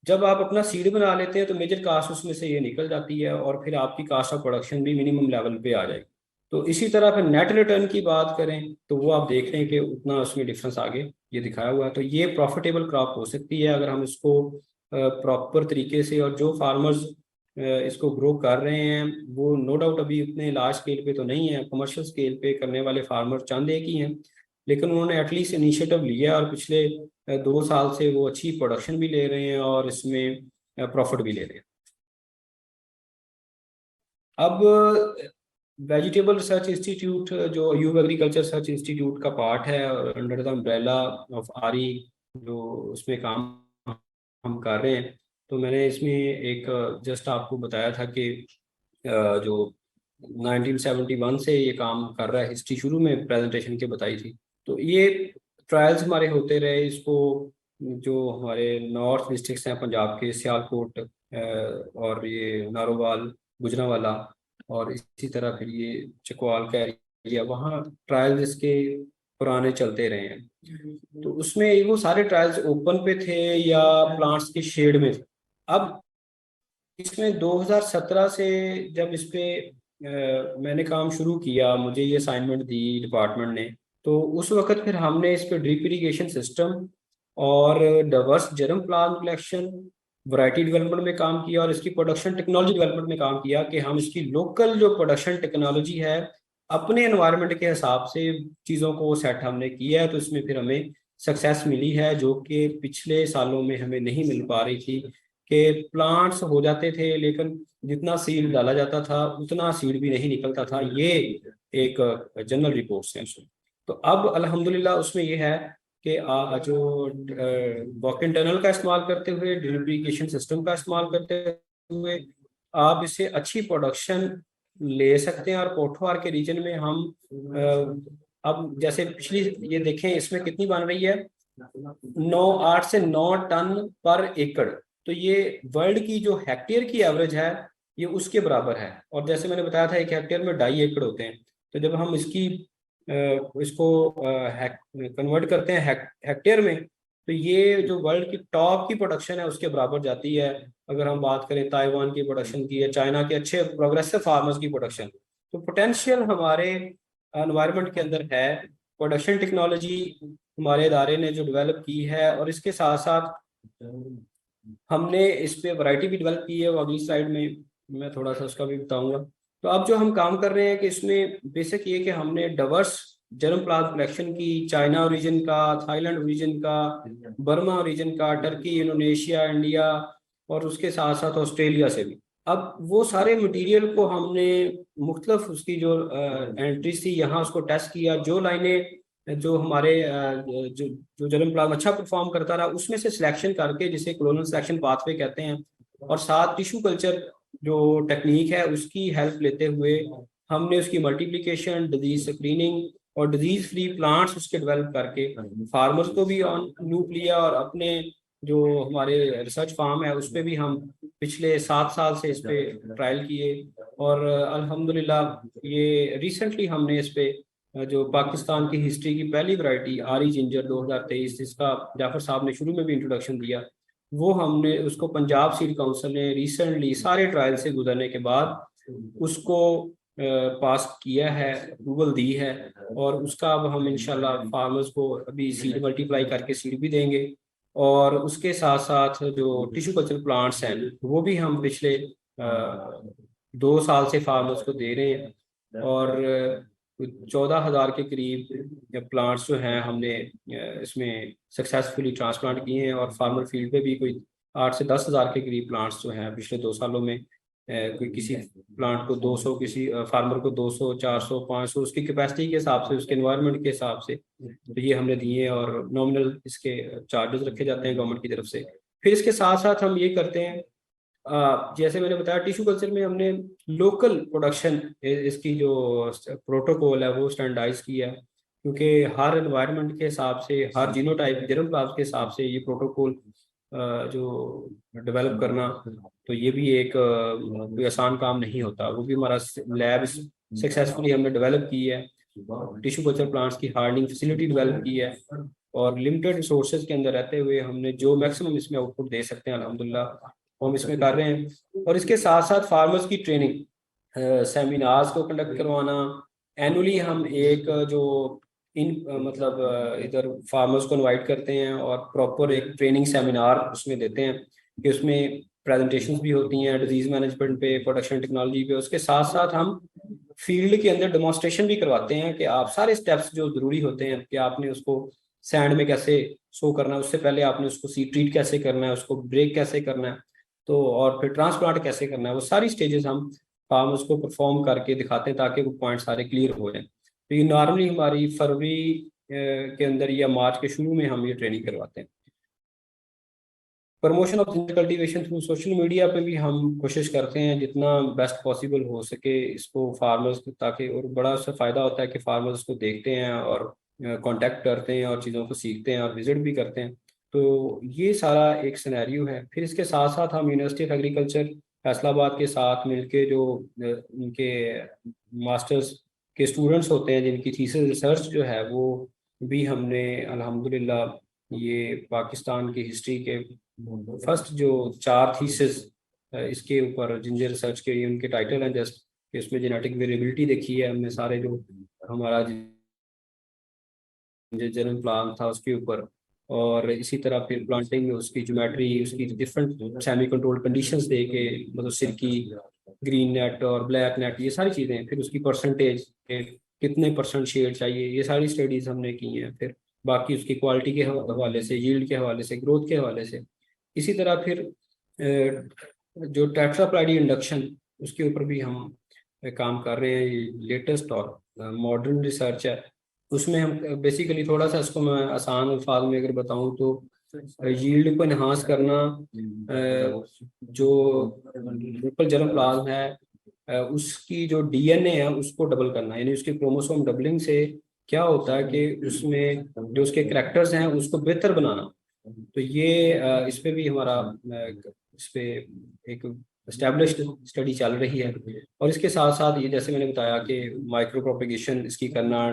जब आप अपना सीड बना लेते हैं तो मेजर कास्ट उसमें से ये निकल जाती है, और फिर आपकी कास्ट ऑफ प्रोडक्शन भी मिनिमम लेवल पे आ जाएगी। तो इसी तरह फिर नेट रिटर्न की बात करें तो वो आप देख रहे हैं कि उतना उसमें डिफरेंस आगे ये दिखाया हुआ है। तो ये प्रॉफिटेबल क्रॉप हो सकती है अगर हम इसको प्रॉपर तरीके से, और जो फार्मर्स इसको ग्रो कर रहे हैं वो नो डाउट अभी उतने लार्ज स्केल पे तो नहीं है, कमर्शियल स्केल पे करने वाले फार्मर चंद एक ही हैं, लेकिन उन्होंने एटलीस्ट इनिशिएटिव लिया और पिछले 2 साल से वो अच्छी प्रोडक्शन भी ले रहे हैं और इसमें प्रॉफिट भी ले रहे हैं। अब वेजिटेबल रिसर्च इंस्टीट्यूट जो यूव एग्रीकल्चर रिसर्च इंस्टीट्यूट का पार्ट है और अंडर द अम्ब्रेला ऑफ आरी जो उसमें काम हम कर रहे हैं, तो मैंने इसमें एक जस्ट आपको बताया था कि जो 1971 से ये काम कर रहा है, हिस्ट्री शुरू में प्रेजेंटेशन के बताई थी। तो ये ट्रायल्स हमारे होते रहे, इसको जो हमारे नॉर्थ डिस्ट्रिक्ट्स हैं पंजाब के, सियालकोट और ये नारोवाल, गुजरांवाला, और इसी तरह फिर ये चकवाल का एरिया, वहाँ ट्रायल्स इसके पुराने चलते रहे हैं। तो उसमें वो सारे ट्रायल्स ओपन पे थे या प्लांट्स के शेड में थे। अब इसमें 2017 से जब इस पे मैंने काम शुरू किया, मुझे ये असाइनमेंट दी डिपार्टमेंट ने, तो उस वक्त फिर हमने इस पे ड्रिप इरिगेशन सिस्टम और diverse germ plant collection, variety development में काम किया, और इसकी प्रोडक्शन टेक्नोलॉजी डेवलपमेंट में काम किया कि हम इसकी लोकल जो प्रोडक्शन टेक्नोलॉजी है अपने एनवायरनमेंट के हिसाब से चीज़ों को सेट हमने किया है। तो इसमें फिर हमें सक्सेस मिली है, जो कि पिछले सालों में हमें नहीं मिल पा रही थी, कि प्लांट्स हो जाते थे लेकिन जितना सीड डाला जाता था उतना सीड भी नहीं निकलता था। ये एक जनरल रिपोर्ट्स हैं उसमें। तो अब अल्हम्दुलिल्लाह उसमें ये है कि जो वॉकिंग टनल का इस्तेमाल करते हुए, ड्रिप इरिगेशन सिस्टम का इस्तेमाल करते हुए आप इससे अच्छी प्रोडक्शन ले सकते हैं। और पोठवार के रीजन में हम अब जैसे पिछली ये देखें, इसमें कितनी बन रही है, 8 से 9 टन पर एकड़। तो ये वर्ल्ड की जो हेक्टेयर की एवरेज है ये उसके बराबर है। और जैसे मैंने बताया था 1 हेक्टेयर में 2.5 एकड़ होते हैं। तो जब हम इसको कन्वर्ट करते हैं हेक्टेयर में, तो ये जो वर्ल्ड की टॉप की प्रोडक्शन है उसके बराबर जाती है। अगर हम बात करें ताइवान की प्रोडक्शन की या चाइना के अच्छे प्रोग्रेसिव फार्मर्स की प्रोडक्शन, तो पोटेंशियल हमारे एनवायरनमेंट के अंदर है। प्रोडक्शन टेक्नोलॉजी हमारे इदारे ने जो डेवलप की है, और इसके साथ साथ हमने इस पे वैरायटी भी डेवलप की है, वो अगली स्लाइड में मैं थोड़ा सा उसका भी बताऊंगा। तो अब जो हम काम कर रहे हैं कि इसमें बेसिक ये कि हमने डाइवर्स जर्म प्लांट कलेक्शन की, चाइना ओरिजिन का, थाईलैंड ओरिजिन का, बर्मा ओरिजिन का, टर्की, इंडोनेशिया, इंडिया, और उसके साथ साथ ऑस्ट्रेलिया से भी। अब वो सारे मटेरियल को हमने मुख्तलिफ उसकी जो एंट्रीज थी यहाँ उसको टेस्ट किया, जो लाइनें जो हमारे जो जो जर्म प्लाज्म अच्छा परफॉर्म करता रहा उसमें से सिलेक्शन करके, जिसे क्लोनल सिलेक्शन पाथवे कहते हैं, और साथ टिश्यू कल्चर जो टेक्निक है उसकी हेल्प लेते हुए हमने उसकी मल्टीप्लिकेशन, डिजीज स्क्रीनिंग और डिजीज फ्री प्लांट्स उसके डेवलप करके फार्मर्स को भी ऑन लूप लिया, और अपने जो हमारे रिसर्च फार्म है उस पर भी हम पिछले 7 साल से इस पे ट्रायल किए। और अल्हम्दुलिल्लाह ये रिसेंटली हमने इस पे जो पाकिस्तान की हिस्ट्री की पहली वैरायटी आरी जिंजर 2023, जिसका जाफर साहब ने शुरू में भी इंट्रोडक्शन दिया, वो हमने उसको पंजाब सीड काउंसिल ने रिसेंटली सारे ट्रायल से गुजरने के बाद उसको पास किया है, अप्रूवल दी है। और उसका अब हम इंशाल्लाह फार्मर्स को अभी सीड मल्टीप्लाई करके सीड भी देंगे, और उसके साथ साथ जो टिश्यू कल्चर प्लांट्स हैं वो भी हम पिछले 2 साल से फार्मर्स को दे रहे हैं। और 14,000 के करीब प्लांट्स जो हैं हमने इसमें सक्सेसफुली ट्रांसप्लांट किए हैं, और फार्मर फील्ड पे भी कोई 8 से 10,000 के करीब प्लांट्स जो हैं पिछले 2 सालों में, कोई किसी प्लांट को 200, किसी फार्मर को 200, 400, 500 उसकी कैपेसिटी के हिसाब से, उसके एनवायरनमेंट के हिसाब से, तो ये हमने दिए। और नॉमिनल इसके चार्जेस रखे जाते हैं गवर्नमेंट की तरफ से। फिर इसके साथ साथ हम ये करते हैं जैसे मैंने बताया टिश्यू कल्चर में हमने लोकल प्रोडक्शन इसकी जो प्रोटोकॉल है वो स्टैंडर्डाइज किया है, क्योंकि हर एनवायरनमेंट के हिसाब से, हर जीनोटाइप जर्म क्लास के हिसाब से ये प्रोटोकॉल जो डेवलप करना, तो ये भी एक कोई आसान काम नहीं होता। वो भी हमारा लैब सक्सेसफुली हमने डेवलप की है, टिश्यू कल्चर प्लांट्स की हार्डनिंग फैसिलिटी डेवलप की है, और लिमिटेड रिसोर्सेज के अंदर रहते हुए हमने जो मैक्सिमम इसमें आउटपुट दे सकते हैं अल्हम्दुलिल्लाह हम इसमें कर रहे हैं। और इसके साथ साथ फार्मर्स की ट्रेनिंग, सेमिनार्स को कंडक्ट करवाना, एनुअली हम एक जो मतलब इधर फार्मर्स को इनवाइट करते हैं और प्रॉपर एक ट्रेनिंग सेमिनार उसमें देते हैं, कि उसमें प्रेजेंटेशंस भी होती हैं डिजीज मैनेजमेंट पे, प्रोडक्शन टेक्नोलॉजी पे। उसके साथ साथ हम फील्ड के अंदर डेमोन्स्ट्रेशन भी करवाते हैं कि आप सारे स्टेप्स जो जरूरी होते हैं कि आपने उसको सैंड में कैसे सो करना है, उससे पहले आपने उसको सीड ट्रीट कैसे करना है, उसको ब्रेक कैसे करना है, तो और फिर ट्रांसप्लांट कैसे करना है, वो सारी स्टेजेस हम फार्मर्स को परफॉर्म करके दिखाते हैं ताकि वो पॉइंट सारे क्लियर हो जाए। तो ये नॉर्मली हमारी फरवरी के अंदर या मार्च के शुरू में हम ये ट्रेनिंग करवाते हैं। Promotion of ginger cultivation through social media पे भी हम कोशिश करते हैं जितना बेस्ट पॉसिबल हो सके इसको फार्मर्स को, ताकि और बड़ा उससे फ़ायदा होता है कि फार्मर्स को देखते हैं और कांटेक्ट करते हैं और चीज़ों को सीखते हैं और विजिट भी करते हैं। तो ये सारा एक सिनेरियो है। फिर इसके साथ साथ हम यूनिवर्सिटी ऑफ एग्रीकल्चर फैसलाबाद के साथ मिलके जो उनके मास्टर्स के स्टूडेंट्स होते हैं जिनकी थीसिस रिसर्च जो है वो भी हमने अल्हम्दुलिल्लाह ये पाकिस्तान की हिस्ट्री के फर्स्ट जो 4 थीसिस इसके ऊपर जिंजर रिसर्च के, ये उनके टाइटल हैं जस्ट, कि उसमें जेनेटिक वेरिएबिलिटी देखी है हमने सारे जो हमारा जिंजर प्लांट था उसके ऊपर, और इसी तरह फिर प्लांटिंग में उसकी ज्योमेट्री, उसकी डिफरेंट सेमी कंट्रोल्ड कंडीशंस दे के, मतलब सिरकी, ग्रीन नेट और ब्लैक नेट, ये सारी चीज़ें, फिर उसकी परसेंटेज कितने परसेंट शेड चाहिए, ये सारी स्टडीज हमने की हैं। फिर बाकी उसकी क्वालिटी के हवाले से, यील्ड के हवाले से, ग्रोथ के हवाले से। इसी तरह फिर जो टेट्राप्लाइडी इंडक्शन, उसके ऊपर भी हम काम कर रहे हैं। ये लेटेस्ट और मॉडर्न रिसर्च है। उसमें हम बेसिकली थोड़ा सा इसको मैं आसान अल्फाज में अगर बताऊं तो यील्ड को इन्हांस करना, जो लोकल जर्म प्लाज्म है उसकी जो डीएनए है उसको डबल करना, यानी उसके क्रोमोसोम डबलिंग से क्या होता है कि उसमें जो उसके करैक्टर्स हैं उसको बेहतर बनाना। तो ये इस पे भी हमारा इस पे एक एस्टेब्लिश्ड स्टडी चल रही है। और इसके साथ साथ ये जैसे मैंने बताया कि माइक्रो प्रोपेगेशन इसकी करना,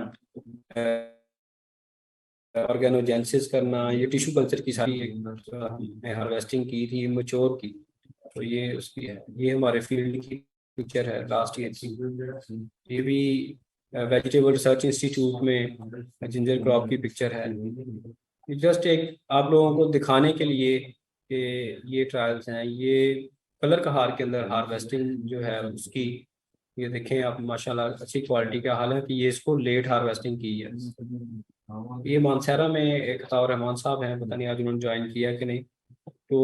ऑर्गेनोजेनेसिस करना, ये टिश्यू कल्चर की सारी हमने हार्वेस्टिंग की थी मच्योर की। तो ये उसकी है, ये हमारे फील्ड की पिक्चर है लास्ट ईयर की। ये भी वेजिटेबल रिसर्च इंस्टीट्यूट में जिंजर क्रॉप की पिक्चर है। जस्ट एक आप लोगों को दिखाने के लिए कि ये ट्रायल्स हैं। ये कलर कहार के अंदर हार्वेस्टिंग जो है उसकी, ये देखें आप माशाल्लाह अच्छी क्वालिटी का, हालांकि ये इसको लेट हार्वेस्टिंग की है। ये मानसरा में एक अताउर रहमान साहब हैं, पता नहीं आज उन्होंने ज्वाइन किया कि नहीं, तो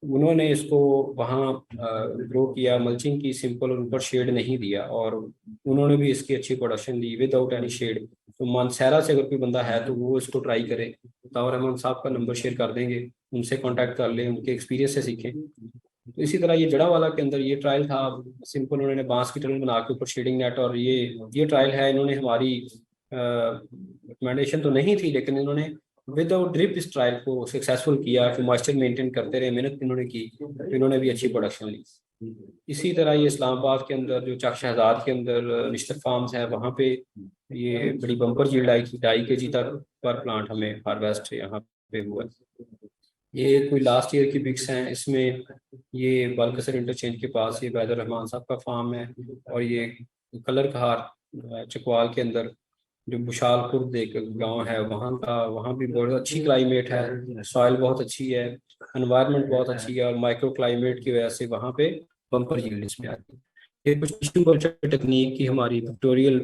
उन्होंने इसको वहाँ ग्रो किया, मल्चिंग की सिंपल, और ऊपर शेड नहीं दिया, और उन्होंने भी इसकी अच्छी प्रोडक्शन दी विदाउट एनी शेड। तो मानसरा से अगर कोई बंदा है तो वो इसको ट्राई करे। अताउर रहमान साहब का नंबर शेयर कर देंगे, उनसे कांटेक्ट कर लें, उनके एक्सपीरियंस से सीखें। तो इसी तरह ये जड़ावाला के अंदर ये ट्रायल था सिंपल, उन्होंने बांस की टनल बना के ऊपर शेडिंग नेट, और ये ट्रायल है, इन्होंने हमारी रिकमेंडेशन तो नहीं थी लेकिन इन्होंने विदाउट ड्रिप इस ट्रायल को सक्सेसफुल किया कि मॉइस्चर मेंटेन करते रहे, मेहनत इन्होंने की, तो इन्होंने भी अच्छी प्रोडक्शन ली। इसी तरह ये इस्लामाबाद के अंदर जो चक शहजाद के अंदर निश्तर फार्म्स है, वहाँ पे ये बड़ी बम्पर यील्ड आई थी, 2.5 kg तक पर प्लांट हमें हार्वेस्ट यहाँ पे हुआ। ये कोई लास्ट ईयर की पिक्स हैं। इसमें ये बालकसर इंटरचेंज के पास ये बैदर रहमान साहब का फार्म है, और ये कलर कहार चकवाल के अंदर जो बुशालपुर एक गांव है वहाँ का, वहाँ भी बहुत अच्छी क्लाइमेट है, सॉइल बहुत अच्छी है, एनवायरनमेंट बहुत अच्छी है, और माइक्रो क्लाइमेट की वजह से वहाँ पे बम्पर यील्ड इसमें आती है। ये कुछ टिश्यू कल्चर टेक्निक की हमारी पिक्टोरियल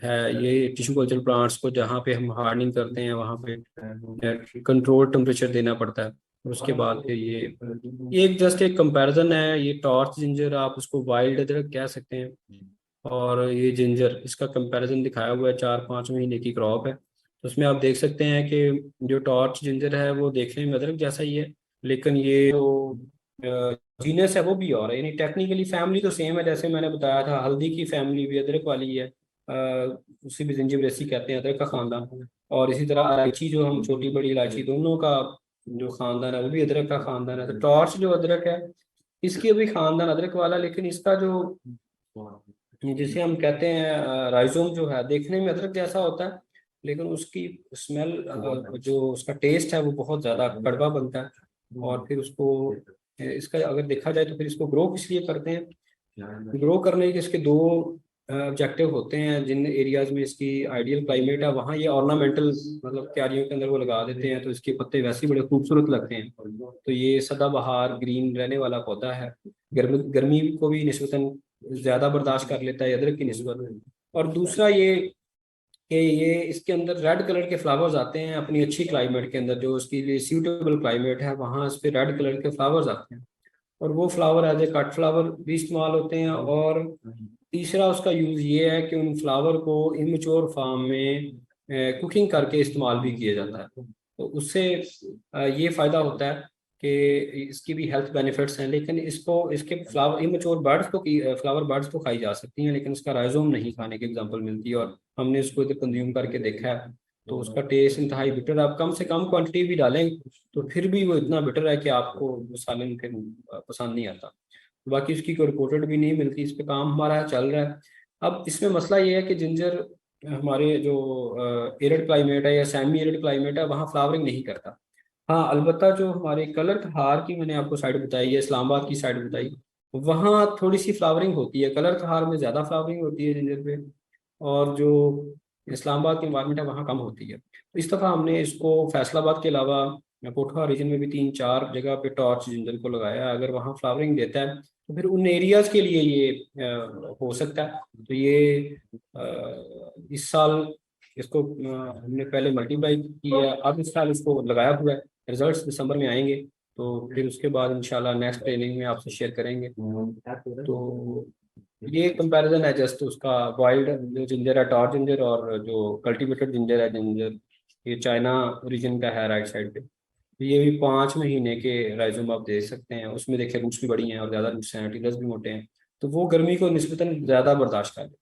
है। ये टिश्यू कल्चर प्लांट्स को जहाँ पे हम हार्डनिंग करते हैं वहाँ पे कंट्रोल टेम्परेचर देना पड़ता है। उसके बाद फिर ये एक जस्ट एक कंपैरिजन है। ये टॉर्च जिंजर, आप उसको वाइल्ड अदरक कह सकते हैं, और ये जिंजर, इसका कंपैरिजन दिखाया हुआ है। 4-5 महीने की क्रॉप है, तो उसमें आप देख सकते हैं कि जो टॉर्च जिंजर है वो देखने में अदरक जैसा ही है, लेकिन ये जो जीनस है वो भी और है, यानी टेक्निकली फैमिली तो सेम है, जैसे मैंने बताया था हल्दी की फैमिली भी अदरक वाली है, उसी भी जिंजिबरेसी कहते हैं, अदरक का खानदान। और इसी तरह इलायची, जो हम छोटी बड़ी इलायची दोनों का जो खानदान है वो भी अदरक का खानदान है। तो टॉर्च जो अदरक है इसकी भी खानदान अदरक वाला, लेकिन इसका जो जिसे हम कहते हैं राइजोम जो है देखने में अदरक जैसा होता है, लेकिन उसकी स्मेल, जो उसका टेस्ट है वो बहुत ज़्यादा कड़वा बनता है। और फिर उसको इसका अगर देखा जाए तो फिर इसको ग्रो किस लिए करते हैं, ग्रो करने के इसके दो ऑब्जेक्टिव होते हैं। जिन एरियाज में इसकी आइडियल क्लाइमेट है वहाँ ये ऑर्नामेंटल, मतलब क्यारियों के अंदर वो लगा देते हैं, तो इसके पत्ते वैसे ही बड़े खूबसूरत लगते हैं। तो ये सदाबहार ग्रीन रहने वाला पौधा है, गर्मी गर्मी को भी निस्बतन ज़्यादा बर्दाश्त कर लेता है अदरक की निस्बत। और दूसरा ये कि ये इसके अंदर रेड कलर के फ्लावर्स आते हैं अपनी अच्छी क्लाइमेट के अंदर, जो उसकी लिए सूटेबल क्लाइमेट है वहाँ इस पे रेड कलर के फ्लावर्स आते हैं। और वो flower as a cut flower भी इस्तेमाल होते हैं। और तीसरा उसका यूज़ ये है कि उन फ्लावर को इमेच्योर फार्म में कुकिंग करके इस्तेमाल भी किया जाता है। तो उससे ये फ़ायदा होता है कि इसकी भी हेल्थ बेनिफिट्स हैं, लेकिन इसको इसके फ्लावर इमेच्योर बर्ड्स तो फ्लावर बर्ड्स तो खाई जा सकती हैं, लेकिन उसका राइजोम नहीं खाने की एग्जांपल मिलती है। और हमने इसको इधर कंज्यूम करके देखा है तो उसका टेस्ट इंतहाई बिटर है। आप कम से कम क्वांटिटी भी डालें तो फिर भी वो इतना बिटर है कि आपको वो सालन फिर पसंद नहीं आता। बाकी उसकी कोई रिपोर्टेड भी नहीं मिलती, इस पे काम हमारा चल रहा है। अब इसमें मसला ये है कि जिंजर हमारे जो एरिड क्लाइमेट है या सेमी एरिड क्लाइमेट है वहाँ फ्लावरिंग नहीं करता। हाँ अलबत्ता जो हमारे कलर थहार की मैंने आपको साइड बताई है, इस्लामाबाद की साइड बताई, वहाँ थोड़ी सी फ्लावरिंग होती है, कलर थहार में ज़्यादा फ्लावरिंग होती है जिंजर पे। और जो इस्लामाबाद की इन्वायरमेंट है वहाँ कम होती है। तो इस दफ़ा हमने इसको फैसलाबाद के अलावा पोठा रीजन में भी 3-4 जगह पे टॉर्च जिंजर को लगाया है। अगर वहाँ फ्लावरिंग देता है तो फिर उन एरियाज के लिए ये हो सकता है। तो ये इस साल इसको हमने पहले मल्टीप्लाई किया, अब इस साल इसको लगाया हुआ है। रिजल्ट्स दिसंबर में आएंगे तो फिर उसके बाद इंशाल्लाह नेक्स्ट ट्रेनिंग में आपसे शेयर करेंगे। तो ये कंपैरिजन है जस्ट उसका, वाइल्ड जो जिंजर है टॉर जिंजर और जो कल्टीवेटेड जिंजर है जिंजर, ये चाइना रीजन का है राइट साइड पे। तो ये भी 5 महीने के राइजोम आप देख सकते हैं, उसमें देखिए रूट्स भी बड़ी हैं और ज़्यादा रूट्स हैं, टिलर्स भी मोटे हैं, तो वो गर्मी को निस्बतन ज़्यादा बर्दाश्त कर लेते हैं।